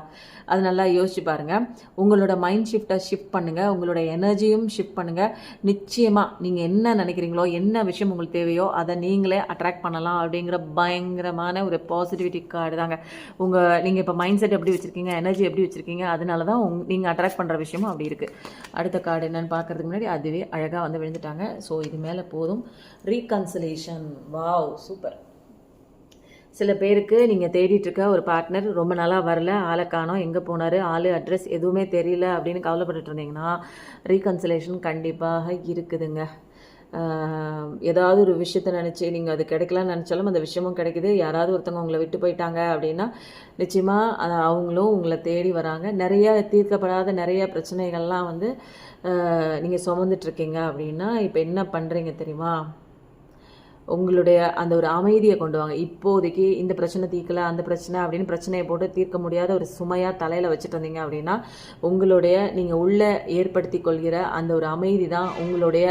அது நல்லா யோசிச்சு பாருங்கள். உங்களோட மைண்ட் ஷிஃப்ட்டை ஷிஃப்ட் பண்ணுங்கள். உங்களோட உங்களோட எனர்ஜியும் ஷிஃப்ட் பண்ணுங்கள். நிச்சயமாக நீங்கள் என்ன நினைக்கிறீங்களோ, என்ன விஷயம் உங்களுக்கு தேவையோ அதை நீங்களே அட்ராக்ட் பண்ணலாம் அப்படிங்கிற பயங்கரமான ஒரு பாசிட்டிவிட்டி கார்டு தாங்க. நீங்கள் இப்போ மைண்ட் செட் எப்படி வச்சுருக்கீங்க, எனர்ஜி எப்படி வச்சுருக்கீங்க, அதனால தான் நீங்கள் அட்ராக்ட் பண்ணுற விஷயமும் அப்படி இருக்குது. அடுத்த கார்டு என்னென்னு பார்க்குறதுக்கு முன்னாடி அதுவே அழகாக வந்து விழுந்துட்டாங்க. ஸோ இது மேலே போதும். ரீகன்சிலேஷன். Wow, super. சில பேருக்கு நீங்கள் தேடிட்டுருக்க ஒரு பார்ட்னர் ரொம்ப நாளாக வரல, ஆளை காணோம், எங்கே போனார், ஆள் அட்ரஸ் எதுவுமே தெரியல அப்படின்னு கவலைப்பட்டுட்டு இருந்தீங்கன்னா ரீகன்சிலேஷன் கண்டிப்பாக இருக்குதுங்க. ஏதாவது ஒரு விஷயத்தை நினச்சி நீங்கள் அது கிடைக்கலான்னு நினச்சாலும் அந்த விஷயமும் கிடைக்குது. யாராவது ஒருத்தவங்க உங்களை விட்டு போயிட்டாங்க அப்படின்னா நிச்சயமாக அவங்களும் உங்களை தேடி வராங்க. நிறைய தீர்க்கப்படாத நிறைய பிரச்சனைகள்லாம் வந்து நீங்கள் சுமந்துட்டுருக்கீங்க அப்படின்னா இப்போ என்ன பண்ணுறீங்க தெரியுமா? உங்களுடைய அந்த ஒரு அமைதியை கொண்டு வாங்க. இப்போதைக்கு இந்த பிரச்சனை தீர்க்கல, அந்த பிரச்சனை அப்படின்னு பிரச்சனையை போட்டு தீர்க்க முடியாத ஒரு சுமையாக தலையில் வச்சுட்டு இருந்தீங்க அப்படின்னா உங்களுடைய நீங்கள் உள்ளே ஏற்படுத்தி கொள்கிற அந்த ஒரு அமைதி தான் உங்களுடைய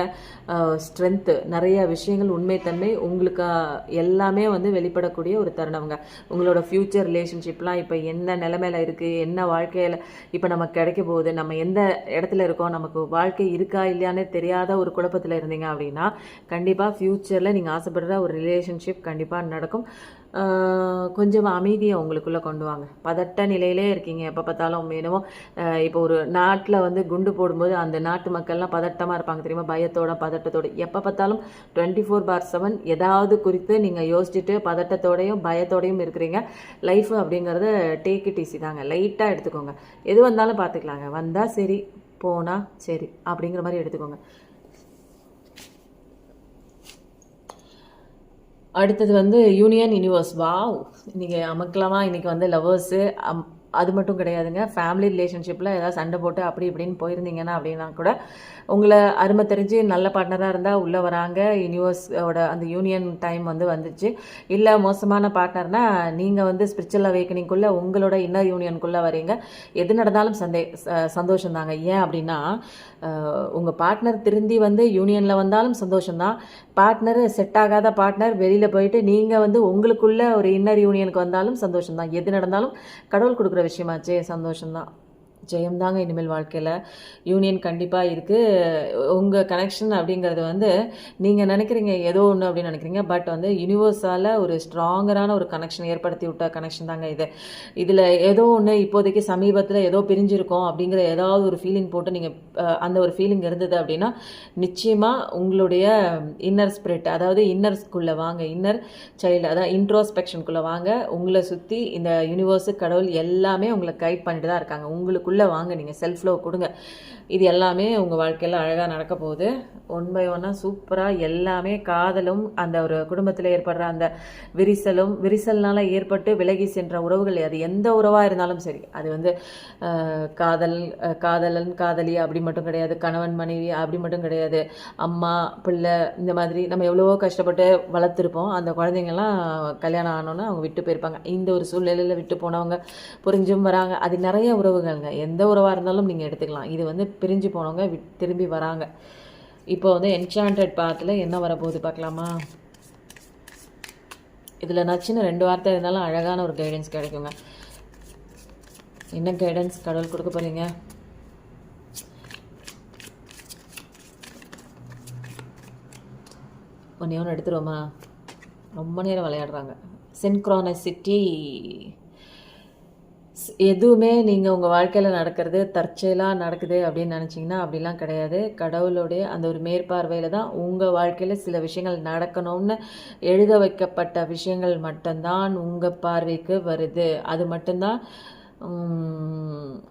ஸ்ட்ரென்த்து. நிறைய விஷயங்கள் உண்மைத்தன்மை உங்களுக்கு எல்லாமே வந்து வெளிப்படக்கூடிய ஒரு தருணம்ங்க. உங்களோட ஃப்யூச்சர் ரிலேஷன்ஷிப்லாம் இப்போ என்ன நிலைமையில இருக்குது, என்ன வாழ்க்கையில் இப்போ நமக்கு கிடைக்க போகுது, நம்ம எந்த இடத்துல இருக்கோம், நமக்கு வாழ்க்கை இருக்கா இல்லையானே தெரியாத ஒரு குழப்பத்தில் இருந்தீங்க அப்படின்னா கண்டிப்பாக ஃப்யூச்சரில் நீங்கள் ஆசைப்படுற ஒரு ரிலேஷன்ஷிப் கண்டிப்பாக நடக்கும். கொஞ்சம் அமைதியை உங்களுக்குள்ளே கொண்டு வாங்க. பதட்ட நிலையிலே இருக்கீங்க, எப்போ பார்த்தாலும் என்னவோ. இப்போ ஒரு நாட்டில் வந்து குண்டு போடும்போது அந்த நாட்டு மக்கள்லாம் பதட்டமாக இருப்பாங்க தெரியுமா, பயத்தோட பதட்டத்தோடு. எப்போ பார்த்தாலும் 24/7 ஏதாவது குறித்து நீங்கள் யோசிச்சுட்டு பதட்டத்தோடையும் பயத்தோடையும் இருக்கிறீங்க. லைஃப் அப்படிங்கிறத டேக் இட் ஈஸி தாங்க, லைட்டாக எடுத்துக்கோங்க. எது வந்தாலும் பார்த்துக்கலாங்க, வந்தால் சரி போனால் சரி அப்படிங்கிற மாதிரி எடுத்துக்கோங்க. அடுத்தது வந்து யூனியன் யூனிவர்ஸ். வாவ், இன்றைக்கி அமக்கலாமா. இன்றைக்கி வந்து லவ்வர்ஸு அது மட்டும் கிடையாதுங்க. ஃபேமிலி ரிலேஷன்ஷிப்பில் ஏதாவது சண்டை போட்டு அப்படி இப்படின்னு போயிருந்தீங்கன்னா அப்படின்னா கூட உங்களை அருமை தெரிஞ்சு நல்ல பார்ட்னராக இருந்தால் உள்ளே வராங்க. யூனிவர்ஸோட அந்த யூனியன் டைம் வந்து வந்துச்சு. இல்லை மோசமான பார்ட்னர்னா நீங்கள் வந்து ஸ்பிரிச்சுவல் அவேக்கனிங்குள்ளே உங்களோட இன்னர் யூனியனுக்குள்ளே வரீங்க. எது நடந்தாலும் சந்தோஷம் தாங்க. ஏன் அப்படின்னா உங்கள் பார்ட்னர் திருந்தி வந்து யூனியனில் வந்தாலும் சந்தோஷம்தான். பார்ட்னர் செட் ஆகாத பார்ட்னர் வெளியில் போயிட்டு நீங்கள் வந்து உங்களுக்குள்ள ஒரு இன்னர் யூனியனுக்கு வந்தாலும் சந்தோஷம்தான். எது நடந்தாலும் கடவுள் கொடுக்குற விஷயமாச்சே, சந்தோஷம்தான். ஜெயம்தாங்க இனிமேல் வாழ்க்கையில். யூனியன் கண்டிப்பாக இருக்குது. உங்கள் கனெக்ஷன் அப்படிங்கிறது வந்து நீங்கள் நினைக்கிறீங்க ஏதோ ஒன்று அப்படின்னு நினைக்கிறீங்க, பட் வந்து யூனிவர்ஸால் ஒரு ஸ்ட்ராங்கரான ஒரு கனெக்ஷன் ஏற்படுத்தி விட்ட கனெக்ஷன் தாங்க இது. இதில் ஏதோ ஒன்று இப்போதைக்கு சமீபத்தில் ஏதோ பிரிஞ்சிருக்கோம் அப்படிங்கிற ஏதாவது ஒரு ஃபீலிங் போட்டு நீங்கள் அந்த ஒரு ஃபீலிங் இருந்தது அப்படின்னா நிச்சயமாக உங்களுடைய இன்னர் ஸ்பிரிட், அதாவது இன்னர்ஸ்குள்ளே வாங்க, இன்னர் சைல்டு, அதாவது இன்ட்ரோஸ்பெக்ஷனுக்குள்ளே வாங்க. உங்களை சுற்றி இந்த யூனிவர்ஸு கடவுள் எல்லாமே உங்களை கைட் பண்ணிட்டு தான் இருக்காங்க. உங்களுக்குள்ளே வாங்க, நீங்கள் செல்ஃப் லவ் கொடுங்க. இது எல்லாமே உங்கள் வாழ்க்கையில் அழகாக நடக்க போகுது. ஒன் பை ஒன்னாக சூப்பராக எல்லாமே காதலும் அந்த ஒரு குடும்பத்தில் ஏற்படுற அந்த விரிசல்னால ஏற்பட்டு விலகி சென்ற உறவுகள், அது எந்த உறவாக இருந்தாலும் சரி, அது வந்து காதலன் காதலி அப்படி மட்டும் கிடையாது, கணவன் மனைவி அப்படி மட்டும் கிடையாது, அம்மா பிள்ளை, இந்த மாதிரி நம்ம எவ்வளவோ கஷ்டப்பட்டு வளர்த்துருப்போம். அந்த குழந்தைங்கள்லாம் கல்யாணம் ஆனோன்னு அவங்க விட்டு போயிருப்பாங்க. இந்த ஒரு சூழ்நிலையில் விட்டு போனவங்க புரிஞ்சும் வராங்க. அது நிறைய உறவுகள்ங்க, எந்த உறவாக இருந்தாலும் நீங்கள் எடுத்துக்கலாம். இது வந்து பிரிஞ்சு போனவங்க திரும்பி வராங்க. இப்போ வந்து என்சாண்டட் பாத்தில் என்ன வரப்போகுது பார்க்கலாமா? இதில் நச்சுன்னு 2 வார்த்தை இருந்தாலும் அழகான ஒரு கைடன்ஸ் கிடைக்குங்க. என்ன கைடன்ஸ் கடவுள் கொடுக்க போகிறீங்க? ஒன்று எடுத்துருவோமா? ரொம்ப நேரம் விளையாடுறாங்க. சின்க்ரோனசிட்டி. எதுவுமே நீங்கள் உங்கள் வாழ்க்கையில் நடக்கிறது தற்செயலாக நடக்குது அப்படின்னு நினச்சிங்கன்னா அப்படிலாம் கிடையாது. கடவுளுடைய அந்த ஒரு மேற்பார்வையில் தான் உங்கள் வாழ்க்கையில் சில விஷயங்கள் நடக்கணும்னு எழுத வைக்கப்பட்ட விஷயங்கள் மட்டும்தான் உங்கள் பார்வைக்கு வருது. அது மட்டும்தான்.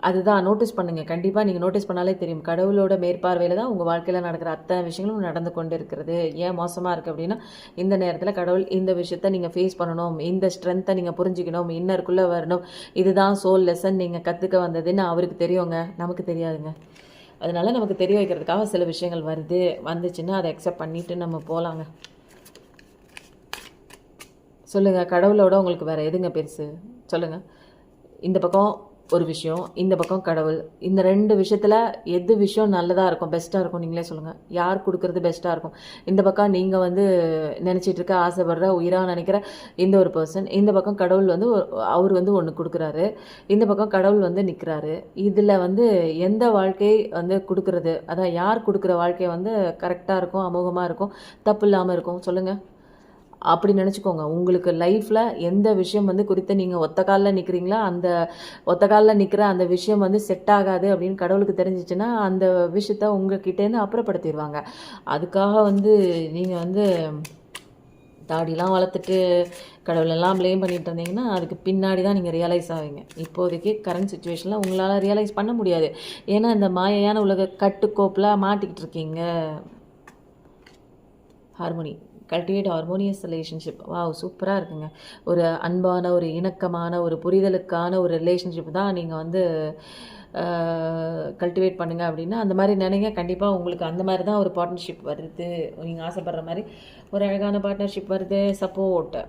அதுதான் நோட்டீஸ் பண்ணுங்கள். கண்டிப்பாக நீங்கள் நோட்டீஸ் பண்ணாலே தெரியும். கடவுளோட மேற்பார்வையில் தான் உங்கள் வாழ்க்கையில் நடக்கிற அத்தனை விஷயங்களும் நடந்து கொண்டு இருக்கிறது. ஏன் மோசமாக இருக்குது அப்படின்னா இந்த நேரத்தில் கடவுள் இந்த விஷயத்தை நீங்கள் ஃபேஸ் பண்ணணும், இந்த ஸ்ட்ரென்த்தை நீங்கள் புரிஞ்சுக்கணும், இன்னருக்குள்ளே வரணும், இதுதான் சோல் லெசன் நீங்கள் கற்றுக்க வந்ததுன்னு அவருக்கு தெரியுங்க, நமக்கு தெரியாதுங்க. அதனால நமக்கு தெரிய வைக்கிறதுக்காக சில விஷயங்கள் வந்துச்சுன்னா அதை அக்செப்ட் பண்ணிவிட்டு நம்ம போகலாங்க. சொல்லுங்கள், கடவுளோட உங்களுக்கு வேறு எதுங்க பெருசு? சொல்லுங்கள். இந்த பக்கம் ஒரு விஷயம், இந்த பக்கம் கடவுள். இந்த 2 விஷயத்தில் எது விஷயம் நல்லதாக இருக்கும், பெஸ்ட்டாக இருக்கும், நீங்களே சொல்லுங்கள். யார் கொடுக்குறது பெஸ்ட்டாக இருக்கும்? இந்த பக்கம் நீங்கள் வந்து நினச்சிட்டு இருக்க, ஆசைப்படுற, உயிராக நினைக்கிற இந்த ஒரு பர்சன், இந்த பக்கம் கடவுள் வந்து அவர் வந்து ஒன்று கொடுக்குறாரு, இந்த பக்கம் கடவுள் வந்து நிற்கிறாரு. இதில் வந்து எந்த வாழ்க்கை வந்து கொடுக்குறது, அதான் யார் கொடுக்குற வாழ்க்கை வந்து கரெக்டாக இருக்கும், அமோகமாக இருக்கும், தப்பு இல்லாமல் இருக்கும், சொல்லுங்கள். அப்படி நினச்சிக்கோங்க. உங்களுக்கு லைஃப்பில் எந்த விஷயம் வந்து குறித்து நீங்கள் ஒத்த காலில் நிற்கிறீங்களா, அந்த ஒத்த காலில் நிற்கிற அந்த விஷயம் வந்து செட் ஆகாது அப்படின்னு கடவுளுக்கு தெரிஞ்சிச்சுன்னா அந்த விஷயத்த உங்ககிட்டேருந்து அப்புறப்படுத்திடுவாங்க. அதுக்காக வந்து நீங்கள் வந்து தாடிலாம் வளர்த்துட்டு கடவுளெல்லாம் ப்ளேம் பண்ணிட்டு இருந்தீங்கன்னா அதுக்கு பின்னாடி தான் நீங்கள் ரியலைஸ் ஆவீங்க. இப்போதைக்கு கரண்ட் சுச்சுவேஷனில் உங்களால் ரியலைஸ் பண்ண முடியாது. ஏன்னா இந்த மாயையான உலக கட்டுக்கோப்பில் மாட்டிக்கிட்டு இருக்கீங்க. Harmony, cultivate harmonious relationship. Wow, சூப்பராக இருக்குங்க. ஒரு அன்பான, ஒரு இணக்கமான, ஒரு புரிதலுக்கான ஒரு ரிலேஷன்ஷிப் தான் நீங்கள் வந்து கல்டிவேட் பண்ணுங்கள் அப்படின்னா அந்த மாதிரி நினைங்க. கண்டிப்பாக உங்களுக்கு அந்த மாதிரி தான் ஒரு பார்ட்னர்ஷிப் வருது. நீங்கள் ஆசைப்படுற மாதிரி ஒரு அழகான பார்ட்னர்ஷிப் வருது. சப்போர்ட்,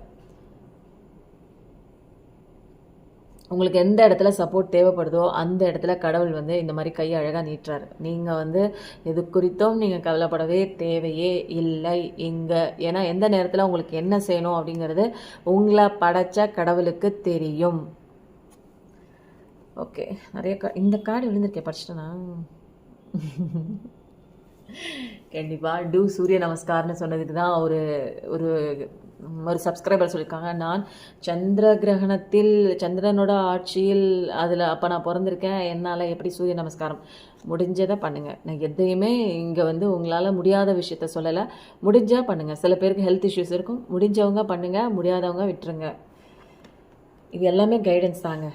உங்களுக்கு எந்த இடத்துல சப்போர்ட் தேவைப்படுதோ அந்த இடத்துல கடவுள் வந்து இந்த மாதிரி கை அழகாக நீட்டுறாரு. நீங்கள் வந்து எது குறித்தும் நீங்கள் கவலைப்படவே தேவையே இல்லை இங்கே. ஏன்னா எந்த நேரத்தில் உங்களுக்கு என்ன செய்யணும் அப்படிங்கிறது உங்களை படைச்ச கடவுளுக்கு தெரியும். ஓகே, நிறைய இந்த கார்டு விழுந்திருக்கேன், படிச்சிட்டேனா? கண்டிப்பாக டூ சூரிய நமஸ்கார்னு சொன்னதுக்கு தான் ஒரு ஒரு ஒரு சப்ஸ்கிரைபர் சொல்லியிருக்காங்க. நான் சந்திர கிரகணத்தில் சந்திரனோட ஆட்சியில் அதில் அப்போ நான் பிறந்திருக்கேன், என்னால் எப்படி சூரிய நமஸ்காரம்? முடிஞ்சதை பண்ணுங்கள். நான் எதையுமே இங்கே வந்து உங்களால் முடியாத விஷயத்த சொல்லலை, முடிஞ்சால் பண்ணுங்கள். சில பேருக்கு ஹெல்த் இஷ்யூஸ் இருக்கும், முடிஞ்சவங்க பண்ணுங்கள், முடியாதவங்க விட்டுருங்க. இது எல்லாமே கைடன்ஸ் தாங்க.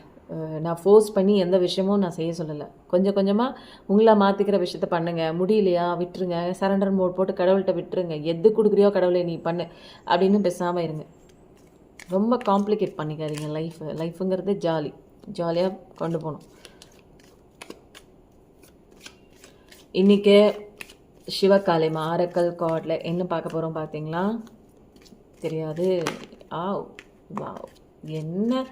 நான் ஃபோர்ஸ் பண்ணி எந்த விஷயமும் நான் செய்ய சொல்லலை. கொஞ்சம் கொஞ்சமாக உங்களை மாற்றிக்கிற விஷயத்த பண்ணுங்கள். முடியலையா விட்டுருங்க, சரண்டர் மோட் போட்டு கடவுள்கிட்ட விட்டுருங்க. எது கொடுக்குறியோ கடவுளை நீ பண்ணு அப்படின்னு பேசாமல் இருங்க. ரொம்ப காம்ப்ளிகேட் பண்ணிக்காதீங்க லைஃபுங்கிறது ஜாலியாக கொண்டு போகணும். இன்றைக்கி சிவகாளிமா ஆரக்கல் கார்டில் என்ன பார்க்க போகிறோம் பார்த்தீங்களா? தெரியாது. வாவ், என்ன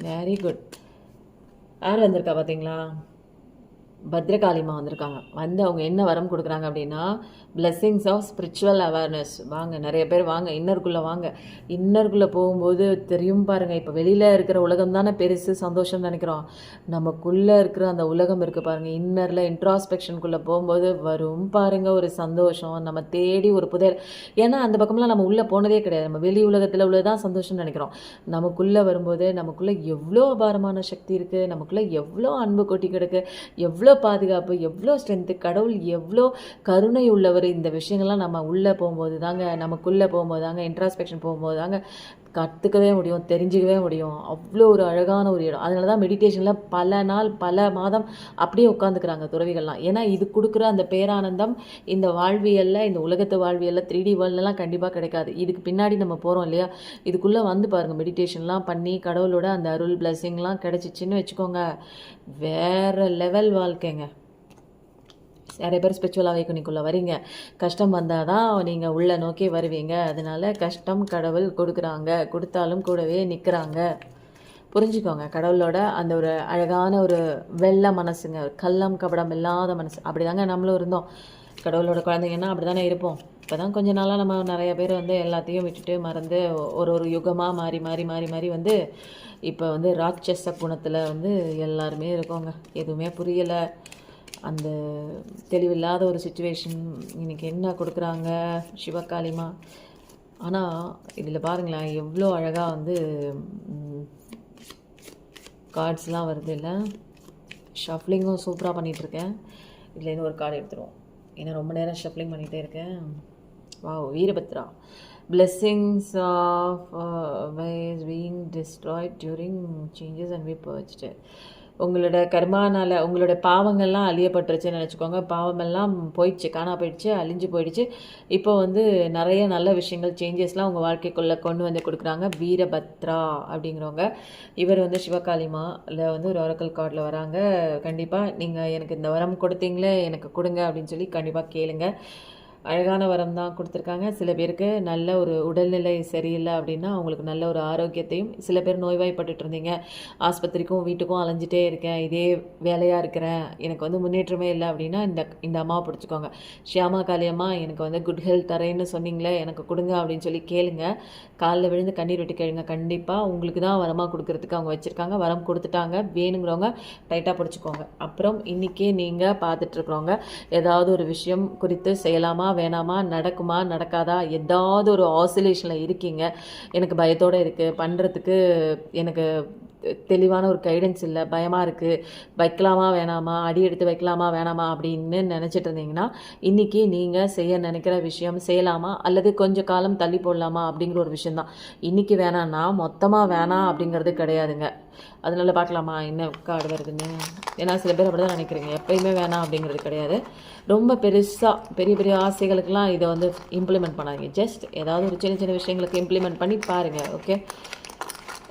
வெரி குட். யார் வந்திருக்கா பார்த்தீங்களா? பத்ரகாளிமா வந்திருக்காங்க. வந்து அவங்க என்ன வரம் கொடுக்குறாங்க அப்படின்னா பிளெஸ்ஸிங்ஸ் ஆஃப் ஸ்பிரிச்சுவல் அவேர்னஸ். வாங்க, நிறைய பேர் வாங்க, இன்னருக்குள்ளே வாங்க. இன்னருக்குள்ளே போகும்போது தெரியும் பாருங்கள். இப்போ வெளியில் இருக்கிற உலகம் தானே பெருசு சந்தோஷம்னு நினைக்கிறோம். நமக்குள்ளே இருக்கிற அந்த உலகம் இருக்குது பாருங்கள், இன்னரில் இன்ட்ராஸ்பெக்ஷனுக்குள்ளே போகும்போது வரும் பாருங்கள் ஒரு சந்தோஷம். நம்ம தேடி ஒரு புதையல். ஏன்னா அந்த பக்கம்லாம் நம்ம உள்ளே போனதே கிடையாது. நம்ம வெளி உலகத்தில் உள்ளதான் சந்தோஷம்னு நினைக்கிறோம். நமக்குள்ளே வரும்போது நமக்குள்ளே எவ்வளோ அபாரமான சக்தி இருக்குது, நமக்குள்ளே எவ்வளோ அன்பு கொட்டி கிடக்கு, எவ்வளோ பாதுகாப்பு, எவ்வளோ ஸ்ட்ரென்த்து, கடவுள் எவ்வளோ கருணை உள்ளவர். இந்த விஷயங்கள்லாம் நம்ம உள்ளே போகும்போது தாங்க, நமக்குள்ளே போகும்போது தாங்க, இன்ட்ராஸ்பெக்ஷன் போகும்போது தாங்க கற்றுக்கவே முடியும், தெரிஞ்சுக்கவே முடியும். அவ்வளோ ஒரு அழகான ஒரு இடம். அதனால தான் மெடிடேஷனில் பல நாள் பல மாதம் அப்படியே உட்காந்துக்கிறாங்க துறவிகள்லாம். ஏன்னா இது கொடுக்குற அந்த பேரானந்தம் இந்த வாழ்வியலில், இந்த உலகத்து வாழ்வியலில் 3D வேர்ல்ட்லாம் கண்டிப்பாக கிடைக்காது. இதுக்கு பின்னாடி நம்ம போகிறோம் இல்லையா, இதுக்குள்ளே வந்து பாருங்கள், மெடிடேஷன்லாம் பண்ணி கடவுளோட அந்த அருள் பிளெஸ்ஸிங்லாம் கிடச்சிச்சின்னு வச்சுக்கோங்க, வேறு லெவல் வாழ்க்கைங்க. நிறைய பேர் ஸ்பிரிச்சுவல் அவேக்கனிங்குள்ளே வரீங்க. கஷ்டம் வந்தால் தான் நீங்கள் உள்ளே நோக்கி வருவீங்க. அதனால கஷ்டம் கடவுள் கொடுக்குறாங்க, கொடுத்தாலும் கூடவே நிற்கிறாங்க. புரிஞ்சுக்கோங்க. கடவுளோட அந்த ஒரு அழகான ஒரு வெள்ளை மனசுங்க, கள்ளம் கபடம் இல்லாத மனசு. அப்படி தாங்க நம்மளும் இருந்தோம். கடவுளோட குழந்தைங்கன்னா அப்படி தானே இருப்போம். இப்போ தான் கொஞ்ச நாளாக நம்ம நிறைய பேர் வந்து எல்லாத்தையும் விட்டுட்டு மறந்து ஒரு ஒரு யுகமாக மாறி மாறி மாறி மாறி வந்து இப்போ வந்து ராட்சச குணத்தில் வந்து எல்லாருமே இருக்கோங்க. எதுவுமே புரியலை. அந்த தெளிவில்லாத ஒரு சுச்சுவேஷன். இன்றைக்கி என்ன கொடுக்குறாங்க சிவகாளிமா? ஆனால் இதில் பாருங்களேன், எவ்வளோ அழகாக வந்து கார்ட்ஸ்லாம் வருது இல்லை. ஷஃப்லிங்கும் சூப்பராக பண்ணிகிட்ருக்கேன். இதில் இன்னும் ஒரு கார்டு எடுத்துருவோம், ஏன்னா ரொம்ப நேரம் ஷஃப்லிங் பண்ணிகிட்டே இருக்கேன். Wow, Veerabhadra. Blessings of ways being destroyed during changes and we purged. உங்களோட கர்மானால் உங்களோட பாவங்கள்லாம் அழியப்பட்டுருச்சுன்னு நினச்சிக்கோங்க. பாவமெல்லாம் போயிடுச்சு, காணா போயிடுச்சு, அழிஞ்சு போயிடுச்சு. இப்போ வந்து நிறைய நல்ல விஷயங்கள், சேஞ்சஸ்லாம் உங்கள் வாழ்க்கைக்குள்ளே கொண்டு வந்து கொடுக்குறாங்க. வீரபத்ரா அப்படிங்கிறவங்க, இவர் வந்து சிவகாளிமாவில் வந்து ஒரு ஆரக்கல் கார்டில் வராங்க. கண்டிப்பாக நீங்கள் எனக்கு இந்த வரம் கொடுத்தீங்களே, எனக்கு கொடுங்க அப்படின்னு சொல்லி கண்டிப்பாக கேளுங்க. அழகான வரம் தான் கொடுத்துருக்காங்க. சில பேருக்கு நல்ல ஒரு உடல்நிலை சரியில்லை அப்படின்னா அவங்களுக்கு நல்ல ஒரு ஆரோக்கியத்தையும், சில பேர் நோய்வாய்ப்பட்டுட்டு இருந்தீங்க, ஆஸ்பத்திரிக்கும் வீட்டுக்கும் அலைஞ்சிட்டே இருக்கேன், இதே வேலையாக இருக்கிறேன், எனக்கு வந்து முன்னேற்றமே இல்லை அப்படின்னா இந்த அம்மாவை பிடிச்சிக்கோங்க. ஷியாமா காளியம்மா எனக்கு வந்து குட் ஹெல்த் தரேன்னு சொன்னீங்களே, எனக்கு கொடுங்க அப்படின்னு சொல்லி கேளுங்க. காலில் விழுந்து கண்ணீர் விட்டு கேளுங்க. கண்டிப்பாக உங்களுக்கு தான் வரமாக கொடுக்கறதுக்கு அவங்க வச்சுருக்காங்க. வரம் கொடுத்துட்டாங்க. வேணுங்கிறவங்க டைட்டாக பிடிச்சிக்கோங்க. அப்புறம் இன்றைக்கே நீங்கள் பார்த்துட்ருக்குறவங்க ஏதாவது ஒரு விஷயம் குறித்து செய்யலாமா வேணாமா, நடக்குமா நடக்காதா, ஏதாவது ஒரு ஆசிலேஷனில் இருக்கீங்க, எனக்கு பயத்தோடு இருக்குது, பண்ணுறதுக்கு எனக்கு தெளிவான ஒரு கைடன்ஸ் இல்லை, பயமாக இருக்குது, வைக்கலாமா வேணாமா, அடி எடுத்து வைக்கலாமா வேணாமா அப்படின்னு நினச்சிட்டு இருந்தீங்கன்னா இன்றைக்கி நீங்கள் செய்ய நினைக்கிற விஷயம் செய்யலாமா அல்லது கொஞ்சம் காலம் தள்ளி போடலாமா அப்படிங்கிற ஒரு விஷயந்தான். இன்றைக்கி வேணான்னா மொத்தமாக வேணாம் அப்படிங்கிறது கிடையாதுங்க. அதனால பார்க்கலாமா என்ன கார்டு வருதுன்னு. ஏன்னா சில பேர் அப்படி தான் நினைக்கிறீங்க, எப்பயுமே வேணாம் அப்படிங்கிறது கிடையாது. ரொம்ப பெருசாக பெரிய பெரிய ஆசைகளுக்கெல்லாம் இதை வந்து இம்ப்ளிமெண்ட் பண்ணாதீங்க. ஜஸ்ட் ஏதாவது ஒரு சின்ன சின்ன விஷயங்களுக்கு இம்ப்ளிமெண்ட் பண்ணி பாருங்கள். ஓகே,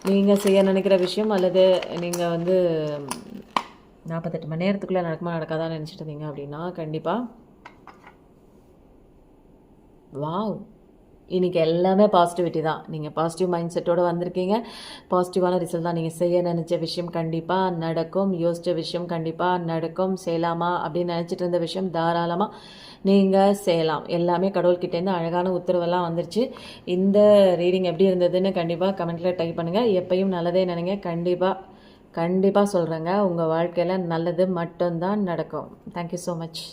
நீங்கள் செய்ய நினைக்கிற விஷயம் அல்லது நீங்கள் வந்து 48 மணி நேரத்துக்குள்ளே நடக்குமா நடக்காதான்னு நினச்சிட்டு இருந்தீங்க அப்படின்னா கண்டிப்பாக வாவ், இன்றைக்கி எல்லாமே பாசிட்டிவிட்டி தான். நீங்கள் பாசிட்டிவ் மைண்ட் செட்டோடு வந்திருக்கீங்க. பாசிட்டிவான ரிசல்ட் தான். நீங்கள் செய்ய நினச்ச விஷயம் கண்டிப்பாக நடக்கும். யோசித்த விஷயம் கண்டிப்பாக நடக்கும். செய்யலாமா அப்படின்னு நினச்சிட்டு இருந்த விஷயம் தாராளமாக நீங்கள் செய்யலாம். எல்லாமே கடவுள்கிட்டேருந்து அழகான உத்தரவெல்லாம் வந்துருச்சு. இந்த ரீடிங் எப்படி இருந்ததுன்னு கண்டிப்பாக கமெண்ட்டில் டைப் பண்ணுங்கள். எப்பயும் நல்லதே நினைங்க. கண்டிப்பாக சொல்கிறேங்க, உங்கள் வாழ்க்கையில் நல்லது மட்டும்தான் நடக்கும். Thank you so much.